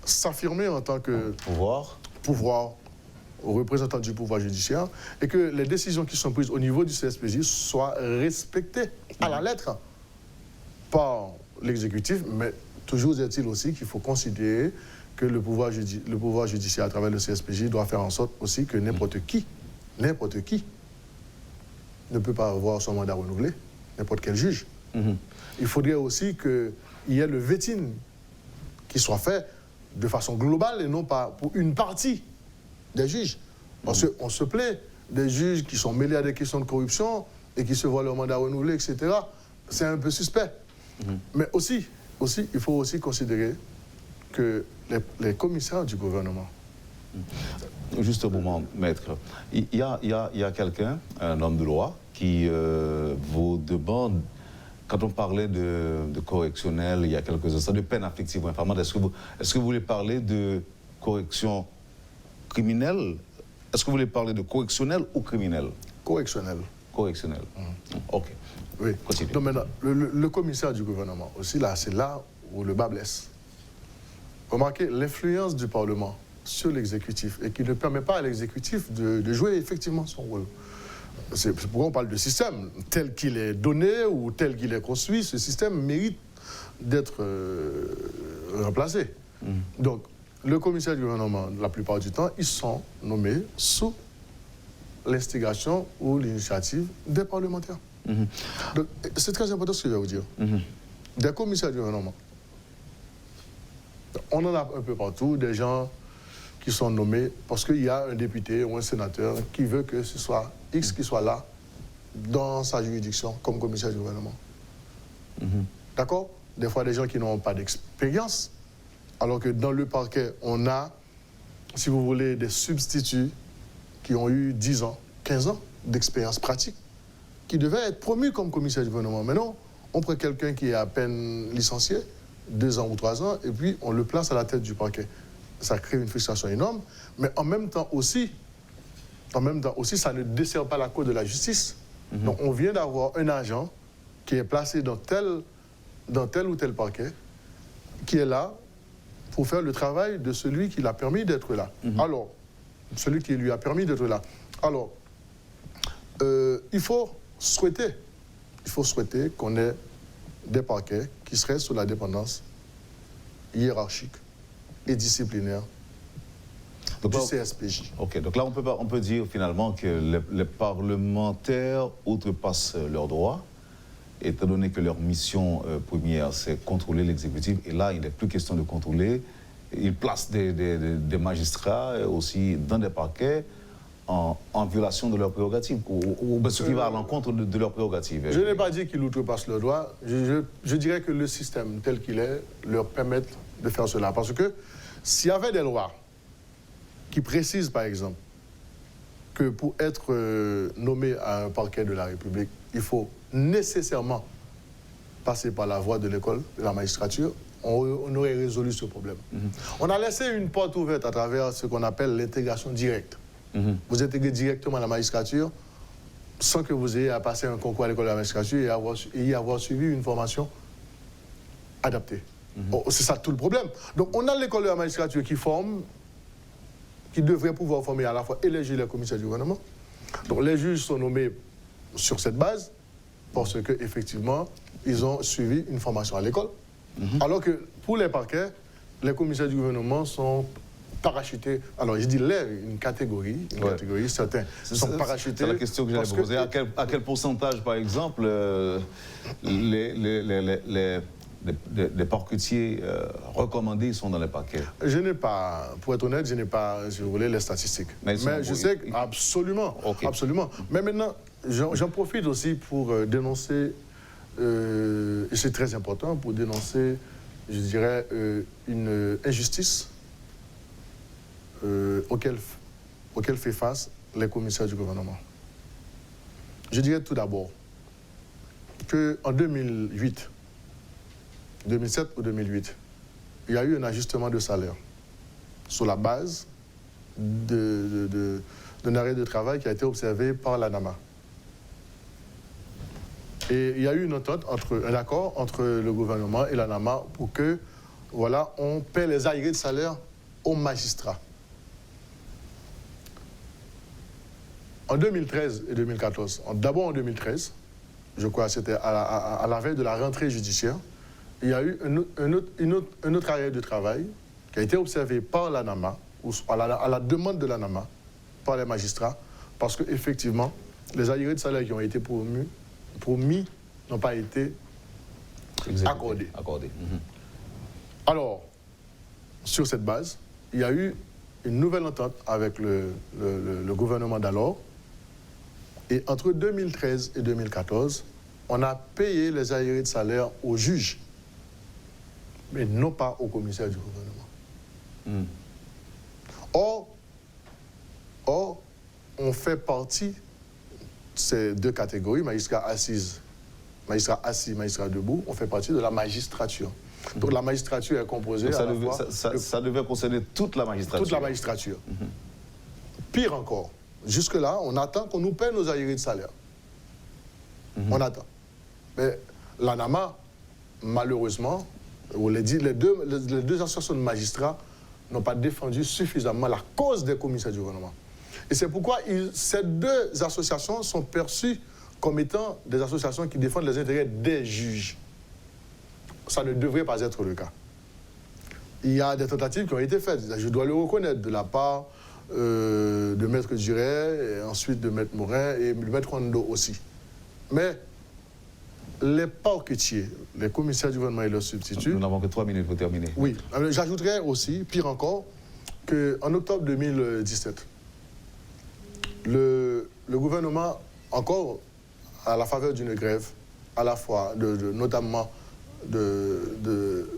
s'affirmer en tant que pouvoir représentant du pouvoir judiciaire et que les décisions qui sont prises au niveau du CSPJ soient respectées à la lettre par l'exécutif, mais toujours est-il aussi qu'il faut considérer que le pouvoir judiciaire à travers le CSPJ doit faire en sorte aussi que n'importe qui ne peut pas avoir son mandat renouvelé, n'importe quel juge. Il faudrait aussi qu'il y ait le vetting qui soit fait de façon globale et non pas pour une partie des juges. Parce qu'on se plaît des juges qui sont mêlés à des questions de corruption et qui se voient leur mandat renouvelé, etc. C'est un peu suspect. Mais aussi, il faut aussi considérer que les commissaires du gouvernement... Juste un moment, maître. Il y a quelqu'un, un homme de loi, qui vous demande, quand on parlait de correctionnel il y a quelques instants, de peine affective ou infamante, est-ce que vous voulez parler de correction criminelle? Est-ce que vous voulez parler de correctionnel ou criminel? Correctionnel. Correctionnel. OK. Oui. Continue. Donc maintenant, le commissaire du gouvernement, aussi là, c'est là où le bas blesse. Remarquez l'influence du Parlement sur l'exécutif et qui ne permet pas à l'exécutif de jouer effectivement son rôle. C'est pourquoi on parle de système. Tel qu'il est donné ou tel qu'il est construit, ce système mérite d'être remplacé. Donc, le commissaire du gouvernement, la plupart du temps, ils sont nommés sous l'instigation ou l'initiative des parlementaires. Donc, c'est très important ce que je vais vous dire. Des commissaires du gouvernement. On en a un peu partout, des gens qui sont nommés parce qu'il y a un député ou un sénateur qui veut que ce soit X qui soit là dans sa juridiction comme commissaire du gouvernement. D'accord? Des fois, des gens qui n'ont pas d'expérience, alors que dans le parquet, on a, si vous voulez, des substituts qui ont eu 10 ans, 15 ans d'expérience pratique, qui devaient être promus comme commissaire du gouvernement. Mais non, on prend quelqu'un qui est à peine licencié, 2 ans ou 3 ans, et puis on le place à la tête du parquet. Ça crée une frustration énorme, mais en même temps aussi, ça ne dessert pas la cause de la justice. Donc on vient d'avoir un agent qui est placé dans tel ou tel parquet, qui est là pour faire le travail de celui qui l'a permis d'être là. Alors, celui qui lui a permis d'être là. Alors, il faut souhaiter qu'on ait des parquets qui seraient sous la dépendance hiérarchique et disciplinaire du CSPJ. OK, donc là, on peut dire finalement que les parlementaires outrepassent leurs droits, étant donné que leur mission première, c'est contrôler l'exécutif. Et là, il n'est plus question de contrôler. Ils placent des magistrats aussi dans des parquets en violation de leurs prérogatives, ou ce qui va à l'encontre de leurs prérogatives. Je n'ai pas dit qu'ils outrepassent leurs droits. Je dirais que le système tel qu'il est leur permet de faire cela. Parce que s'il y avait des lois qui précisent, par exemple, que pour être nommé à un parquet de la République, il faut nécessairement passer par la voie de l'école de la magistrature, on aurait résolu ce problème. On a laissé une porte ouverte à travers ce qu'on appelle l'intégration directe. Vous intégrez directement à la magistrature sans que vous ayez à passer un concours à l'école de la magistrature et y avoir suivi une formation adaptée. C'est ça tout le problème. Donc on a l'école de la magistrature qui forme, qui devrait pouvoir former à la fois et les juges et les commissaires du gouvernement. Donc les juges sont nommés sur cette base parce qu'effectivement, ils ont suivi une formation à l'école. Alors que pour les parquets, les commissaires du gouvernement sont parachutés. Alors, je dis une catégorie, certains sont parachutés. C'est la question que j'allais poser. À quel pourcentage, par exemple, les parquetiers recommandés sont dans les paquets? Je n'ai pas, pour être honnête, je n'ai pas, si vous voulez, les statistiques. Mais je sais absolument, absolument. Mais maintenant, j'en profite aussi pour dénoncer, et c'est très important, pour dénoncer, je dirais, une injustice auquel fait face les commissaires du gouvernement. Je dirais tout d'abord qu'en 2008, 2007 ou 2008, il y a eu un ajustement de salaire sur la base d'un arrêt de travail qui a été observé par l'ANAMA. Et il y a eu une entente, un accord entre le gouvernement et l'ANAMA pour que, voilà, on paie les arriérés de salaire aux magistrats. En 2013 et 2014, d'abord en 2013, je crois que c'était à la veille de la rentrée judiciaire, il y a eu un autre arrêt de travail qui a été observé par l'ANAMA, ou à la demande de l'ANAMA, par les magistrats, parce qu'effectivement, les arriérés de salaire qui ont été promis n'ont pas été accordés. Alors, sur cette base, il y a eu une nouvelle entente avec le gouvernement d'alors. Et entre 2013 et 2014, on a payé les arriérés de salaire aux juges, mais non pas au commissaire du gouvernement. Or, on fait partie de ces deux catégories, magistrat assis, magistrat debout, on fait partie de la magistrature. Donc la magistrature est composée ça devait concerner toute la magistrature. Toute la magistrature. Pire encore, jusque-là, on attend qu'on nous paie nos arriérés de salaire. On attend. Mais l'ANAMA, malheureusement, les deux associations de magistrats n'ont pas défendu suffisamment la cause des commissaires du gouvernement. Et c'est pourquoi ces deux associations sont perçues comme étant des associations qui défendent les intérêts des juges. Ça ne devrait pas être le cas. Il y a des tentatives qui ont été faites, je dois le reconnaître, de la part de Maître Duret, et ensuite de Maître Morin et de Maître Kondo aussi. Mais les parquetiers, les commissaires du gouvernement et leurs substituts... Nous n'avons que 3 minutes pour terminer. Oui, j'ajouterais aussi, pire encore, qu'en octobre 2017, le gouvernement, encore à la faveur d'une grève, à la fois, notamment d'une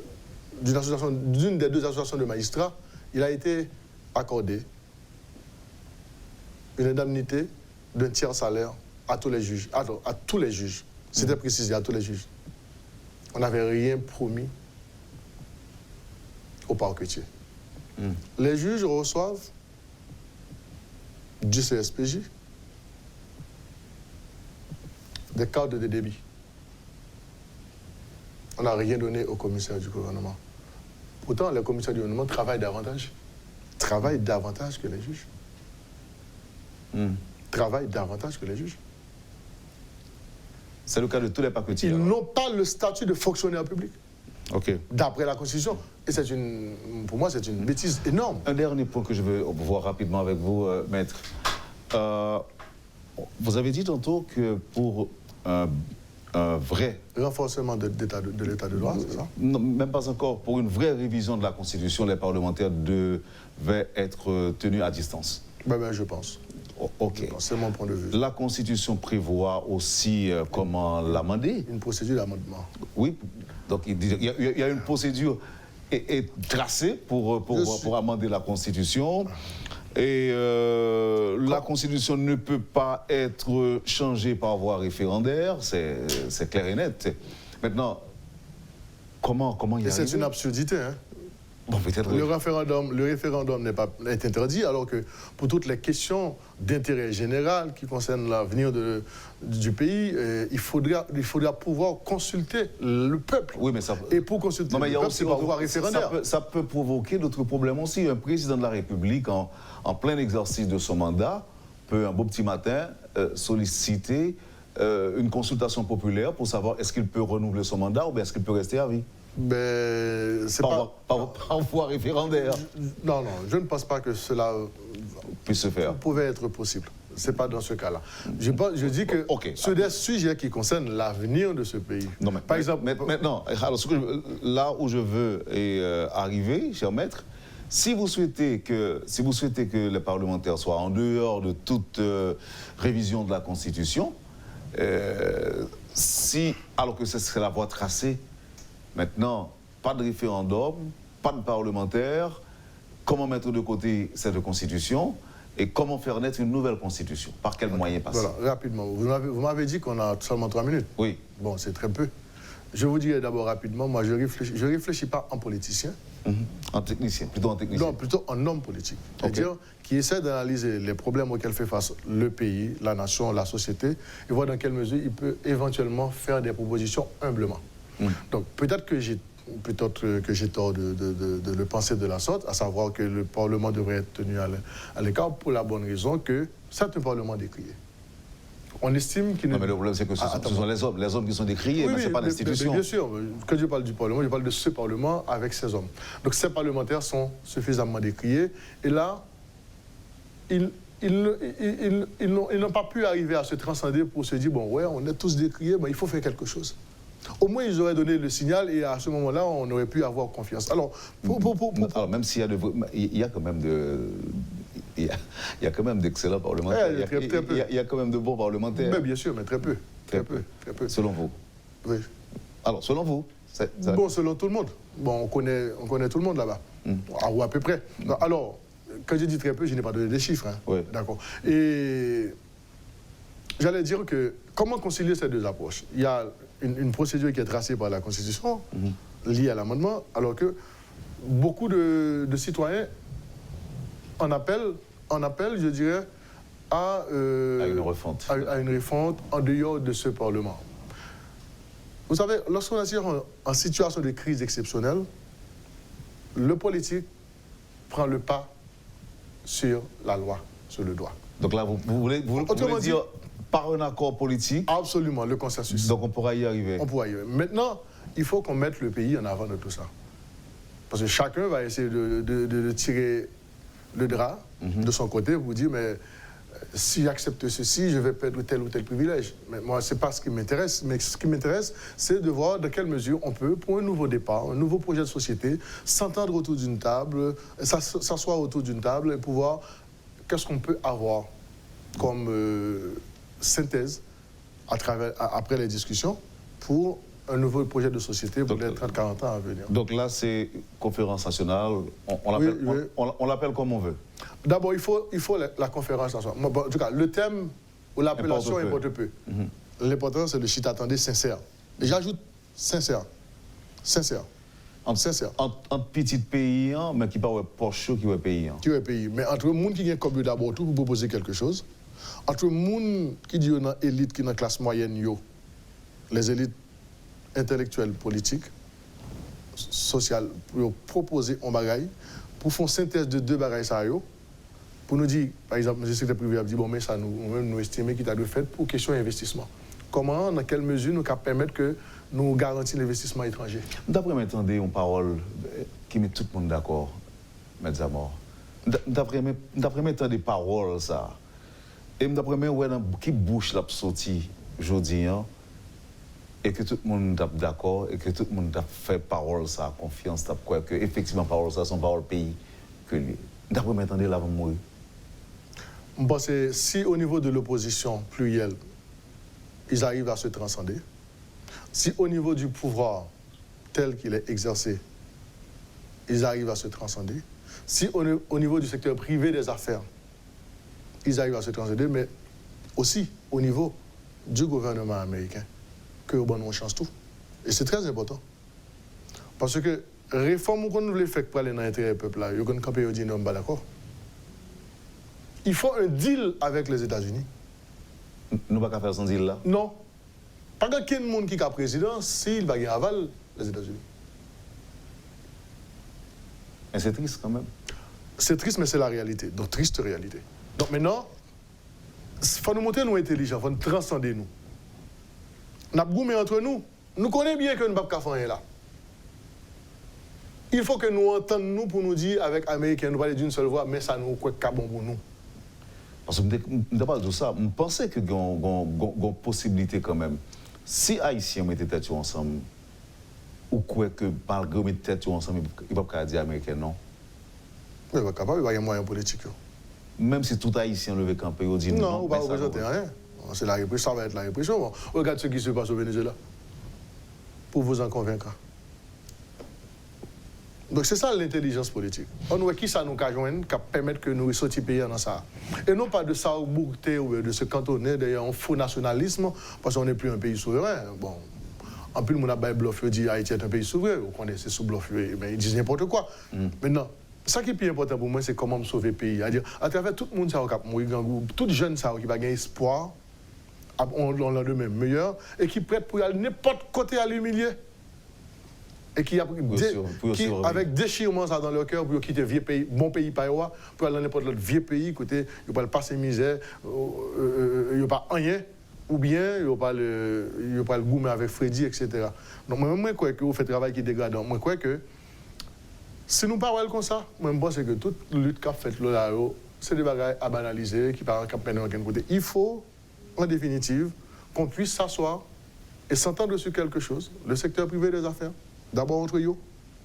des deux associations de magistrats, il a été accordé une indemnité d'un tiers salaire à tous les juges. À tous les juges. C'était précisé, à tous les juges. On n'avait rien promis aux parquetiers. Les juges reçoivent du CSPJ des cartes de débit. On n'a rien donné aux commissaires du gouvernement. Pourtant, les commissaires du gouvernement travaillent davantage. Travaillent davantage que les juges. Travaillent davantage que les juges. C'est le cas de tous les parquetiers. Ils n'ont pas le statut de fonctionnaire public. OK. D'après la Constitution. Et pour moi, c'est une bêtise énorme. Un dernier point que je veux voir rapidement avec vous, Maître. Vous avez dit tantôt que pour un vrai... renforcement de l'état de droit, c'est ça? Non, même pas encore. Pour une vraie révision de la Constitution, les parlementaires devaient être tenus à distance. Je pense. OK. C'est mon point de vue. La Constitution prévoit aussi comment l'amender. Une procédure d'amendement. Oui. Donc, il y a une procédure tracée pour amender la Constitution. Et la Constitution ne peut pas être changée par voie référendaire, c'est clair et net. Maintenant, comment y arriver? C'est une absurdité, hein? Bon, peut-être le référendum est interdit, alors que pour toutes les questions d'intérêt général qui concernent l'avenir du pays, il faudra pouvoir consulter le peuple. Oui, mais ça... Et pour consulter le peuple, c'est par voie référendaire. Ça peut provoquer d'autres problèmes aussi. Un président de la République, en plein exercice de son mandat, peut un beau petit matin solliciter une consultation populaire pour savoir est-ce qu'il peut renouveler son mandat ou bien est-ce qu'il peut rester à vie. Ben, c'est par voie référendaire. Non, je ne pense pas que cela puisse se faire. Pouvait être possible. Ce n'est pas dans ce cas-là. Je dis que c'est des sujets qui concernent l'avenir de ce pays. Non, mais, par exemple, maintenant, alors, là où je veux arriver, cher maître, si vous souhaitez que les parlementaires soient en dehors de toute révision de la Constitution, alors que ce serait la voie tracée, maintenant, pas de référendum, pas de parlementaires, comment mettre de côté cette Constitution et comment faire naître une nouvelle Constitution? Par quels moyens passer? Voilà, rapidement. Vous m'avez dit qu'on a seulement 3 minutes. Oui. Bon, c'est très peu. Je vous dirai d'abord rapidement, moi je réfléchis pas en politicien. En technicien, plutôt en technicien. Non, plutôt en homme politique. C'est-à-dire qui essaie d'analyser les problèmes auxquels fait face le pays, la nation, la société, et voir dans quelle mesure il peut éventuellement faire des propositions humblement. Donc peut-être que j'ai tort de le penser de la sorte, à savoir que le Parlement devrait être tenu à l'écart pour la bonne raison que c'est un Parlement décrié. On estime qu'il Non, mais le problème, c'est que ce sont les hommes qui sont décriés, mais ce n'est pas l'institution. Bien sûr, quand je parle du Parlement, je parle de ce Parlement avec ces hommes. Donc ces parlementaires sont suffisamment décriés, et là, ils n'ont pas pu arriver à se transcender pour se dire, bon, ouais, on est tous décriés, mais il faut faire quelque chose. Au moins, ils auraient donné le signal et à ce moment-là, on aurait pu avoir confiance. Alors, alors même s'il y a quand même il y a quand même d'excellents parlementaires. Il y a quand même de bons parlementaires. Mais bien sûr, mais très peu. Très peu. Selon vous? Oui. Alors, selon vous? Bon, selon tout le monde. Bon, on connaît tout le monde là-bas. Ou à peu près. Alors, quand je dis très peu, je n'ai pas donné des chiffres. Hein. Oui. D'accord. Et j'allais dire que comment concilier ces deux approches? Il y a une procédure qui est tracée par la Constitution, liée à l'amendement, alors que beaucoup de citoyens en appellent, je dirais, à une refonte. À une refonte en dehors de ce Parlement. Vous savez, lorsqu'on est en situation de crise exceptionnelle, le politique prend le pas sur la loi, sur le droit. Donc là, vous voulez dire par un accord politique? Absolument, le consensus. Donc on pourra y arriver. On pourra y arriver. Maintenant, il faut qu'on mette le pays en avant de tout ça. Parce que chacun va essayer de tirer le drap de son côté pour dire, mais si j'accepte ceci, je vais perdre tel ou tel privilège. Mais moi, ce n'est pas ce qui m'intéresse. Mais ce qui m'intéresse, c'est de voir dans quelle mesure on peut, pour un nouveau départ, un nouveau projet de société, s'entendre autour d'une table, s'asseoir autour d'une table et pouvoir, qu'est-ce qu'on peut avoir comme synthèse après les discussions pour un nouveau projet de société pour les 30-40 ans à venir. Donc là, c'est conférence nationale, on l'appelle comme on veut. D'abord, il faut la conférence nationale. En tout cas, le thème ou l'appellation importe peu. L'important, c'est le chita attendez sincère. Et j'ajoute sincère. Sincère. En petit pays, mais qui parle pas chaud, qui est pays. Qui est pays. Mais entre le monde qui vient comme d'abord tout pour proposer quelque chose, entre le monde qui dit une élite qui est dans la classe moyenne, les élites intellectuelles, politiques, sociales, pour proposer un bagaille, pour faire une synthèse de deux bagailles, pour nous dire, par exemple, le secteur privé a dit, bon, mais ça, nous estimons qu'il a dû faire pour question d'investissement. Comment, dans quelle mesure, nous pouvons permettre que nous garantissions l'investissement étranger? D'après moi, attendez une parole qui met tout le monde d'accord, M. Zamor. D'après moi, attendez des paroles, ça. Et d'après moi, qui bouche la sortie aujourd'hui, et que tout le monde est d'accord, et que tout le monde a fait parole, ça, confiance, quoi, que effectivement, parole, ça, son parole pays, que lui. D'après moi, attendez, là, vous mourir. Bon, si au niveau de l'opposition plurielle, ils arrivent à se transcender, si au niveau du pouvoir tel qu'il est exercé, ils arrivent à se transcender, si au niveau du secteur privé des affaires, ils arrivent à se transcender, mais aussi au niveau du gouvernement américain, que on change tout. Et c'est très important. Parce que réforme qu'on voulait faire pour aller dans l'intérêt du peuple, il y a un campé qui dit non, pas d'accord. Il faut un deal avec les États-Unis. Nous ne pouvons pas faire sans deal là? Non. Pas qu'un monde qui est président s'il va aval les États-Unis. Mais c'est triste quand même. C'est triste, mais c'est la réalité. Donc, triste réalité. Donc maintenant, il faut nous montrer nous intelligents, il faut nous transcender nous. Nous avons goûté entre nous. Nous connaissons bien que nous ne pouvons pas faire là. Il faut que nous entendions nous pour nous dire avec les Américains, nous parler d'une seule voix, mais ça nous quoi bon pour nous. Parce que je parle de ça, je pensais qu'il y a une possibilité quand même. Si les Haïtiens mettaient tête ensemble, ou quoi que malgré mettre tête ensemble, ils ne peuvent pas dire Américains non. Mais il n'y a pas de moyens politiques. Même si tout Haïtien levé campé, ils disent non. Non, on ne va pas représenter rien. C'est la répression, ça va être la répression. Bon, regarde ce qui se passe au Venezuela. Pour vous en convaincre. Donc c'est ça l'intelligence politique. On voit qui ça nous a joint, qui permet que nous sortions pays dans ça. Et non pas de s'arbourter ou de se cantonner derrière un faux nationalisme, parce qu'on n'est plus un pays souverain. Bon, en plus, mon abbé bluff dit Haïti est un pays souverain. Vous connaissez sous bluff, mais ils disent n'importe quoi. Maintenant, ce qui est plus important pour moi, c'est comment me sauver le pays. C'est-à-dire, à travers tout le monde qui a mourir, tout jeune qui va gagner espoir, on l'a de même meilleur, et qui prête pour aller n'importe côté à l'humilier. Et qui, avec déchirement ça dans leur cœur, pour quitter vieux pays, bon pays par pour aller dans n'importe quel vieux pays, côté, il n'y a pas passer misère, il n'y a pas rien, ou bien il n'y a pas le goût mais avec Freddy, etc. Donc moi, je crois que vous faites un travail qui est dégradant. Moi, je crois que si nous parlons comme ça, moi, je pense que toute lutte qu'a faite là, c'est des bagages à banaliser, qui ne peuvent pas mener aucun côté. Il faut, en définitive, qu'on puisse s'asseoir et s'entendre sur quelque chose, le secteur privé des affaires. D'abord entre eux,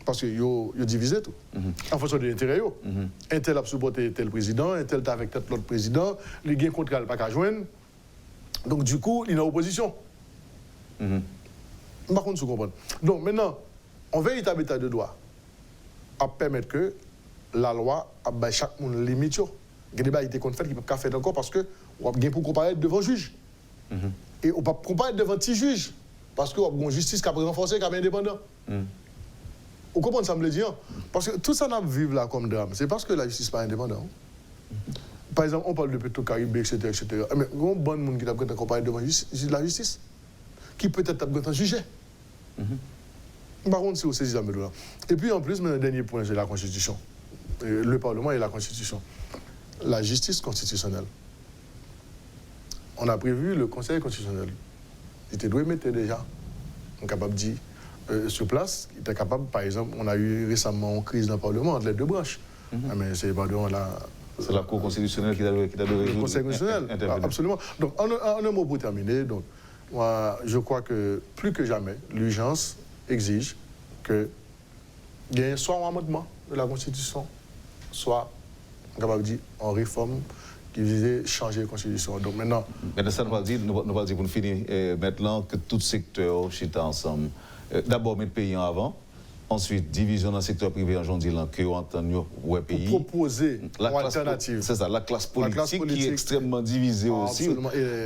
parce qu'ils ont divisé tout, en fonction de l'intérêt. Un tel a supporté tel président, un tel est avec tel autre président, les gains contre le pas qu'à joindre. Donc du coup, il est en opposition. Par contre, vous comprenez. Donc maintenant, un véritable état de droit à permettre que la loi a chaque monde limite. Il y a des débats qui sont faits qui ne peuvent pas faire encore parce que on a pour comparaître devant juge. Et on ne peut pas comparaître devant petit juge. Parce que la justice qui a renforcé, qui a indépendant. Vous comprenez ça me le dire? Parce que tout ça n'a vivre là comme drame. C'est parce que la justice n'est pas indépendante. Par exemple, on parle de Petro-Caraïbes, etc. Mais il y a un bon monde qui a comparé devant la justice, qui peut-être a jugé. Par contre, c'est aussi ça. Et puis en plus, le dernier point, c'est la Constitution. Le Parlement et la Constitution. La justice constitutionnelle. On a prévu le Conseil constitutionnel. Il était doué mettre déjà, on est capable de dire, sur place, il était capable, par exemple, on a eu récemment une crise dans le Parlement entre les deux branches. Mais c'est c'est la Cour constitutionnelle qui a résoudre. Le Conseil constitutionnel, absolument. Donc, en un mot pour terminer, donc, moi, je crois que plus que jamais, l'urgence exige qu'il y ait soit un amendement de la Constitution, soit, on est capable de dire, en réforme qui visait changer la Constitution. Donc maintenant... Mais ça, nous va dire pour finir maintenant que tout secteur chita ensemble. D'abord, mettre le pays en avant. Ensuite, division dans le secteur privé en journée, que on entend ouais pays. Pour proposer une alternative. C'est ça, la classe politique qui est extrêmement divisée aussi.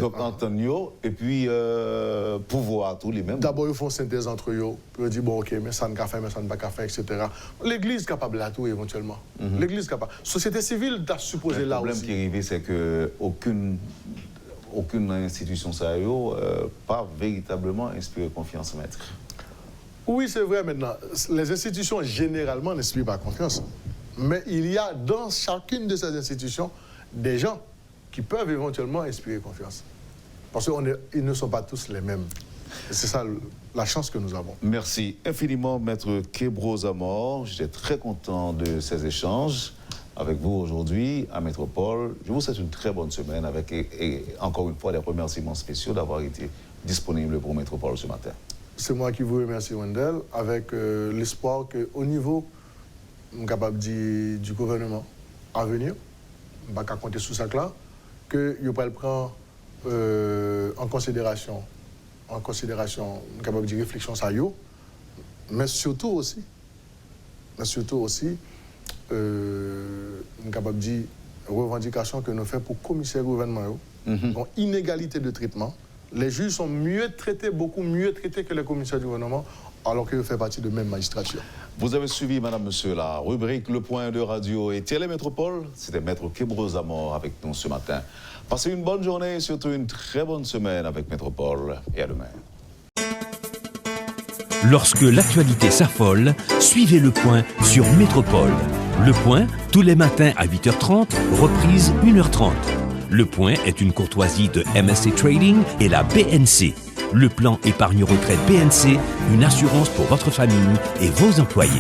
Donc, entendre et puis pouvoir tous les mêmes. D'abord, ils font synthèse entre eux. Ils disent, bon, ok, mais ça ne peut pas faire, mais ça ne peut pas faire, etc. L'Église est capable de tout éventuellement. L'Église est capable. Société civile, tu as supposé là aussi. Le problème qui est arrivé, c'est qu'aucune institution sérieuse pas véritablement inspiré confiance, maître. Oui, c'est vrai maintenant. Les institutions, généralement, n'inspirent pas confiance. Mais il y a dans chacune de ces institutions des gens qui peuvent éventuellement inspirer confiance. Parce qu'ils ne sont pas tous les mêmes. C'est ça la chance que nous avons. Merci infiniment, Maître Kebros Amor. J'étais très content de ces échanges avec vous aujourd'hui à Métropole. Je vous souhaite une très bonne semaine avec, et encore une fois, des remerciements spéciaux d'avoir été disponible pour Métropole ce matin. C'est moi qui vous remercie, Wendell, avec l'espoir qu'au niveau, capable du gouvernement à venir, on ne va pas compter sur ça là, que vous pouvez le prendre en considération, capable de réflexion ça yo, mais surtout aussi, capable de dire revendication que nous faisons pour commissaire gouvernement, donc inégalité de traitement. Les juges sont mieux traités, beaucoup mieux traités que les commissaires du gouvernement, alors qu'ils font partie de la même magistrature. Vous avez suivi, madame, monsieur, la rubrique Le Point de Radio et Télémétropole. C'était Maître Kebros Amor avec nous ce matin. Passez une bonne journée et surtout une très bonne semaine avec Métropole. Et à demain. Lorsque l'actualité s'affole, suivez Le Point sur Métropole. Le Point, tous les matins à 8h30, reprise 1h30. Le Point est une courtoisie de MSC Trading et la BNC. Le plan épargne-retraite BNC, une assurance pour votre famille et vos employés.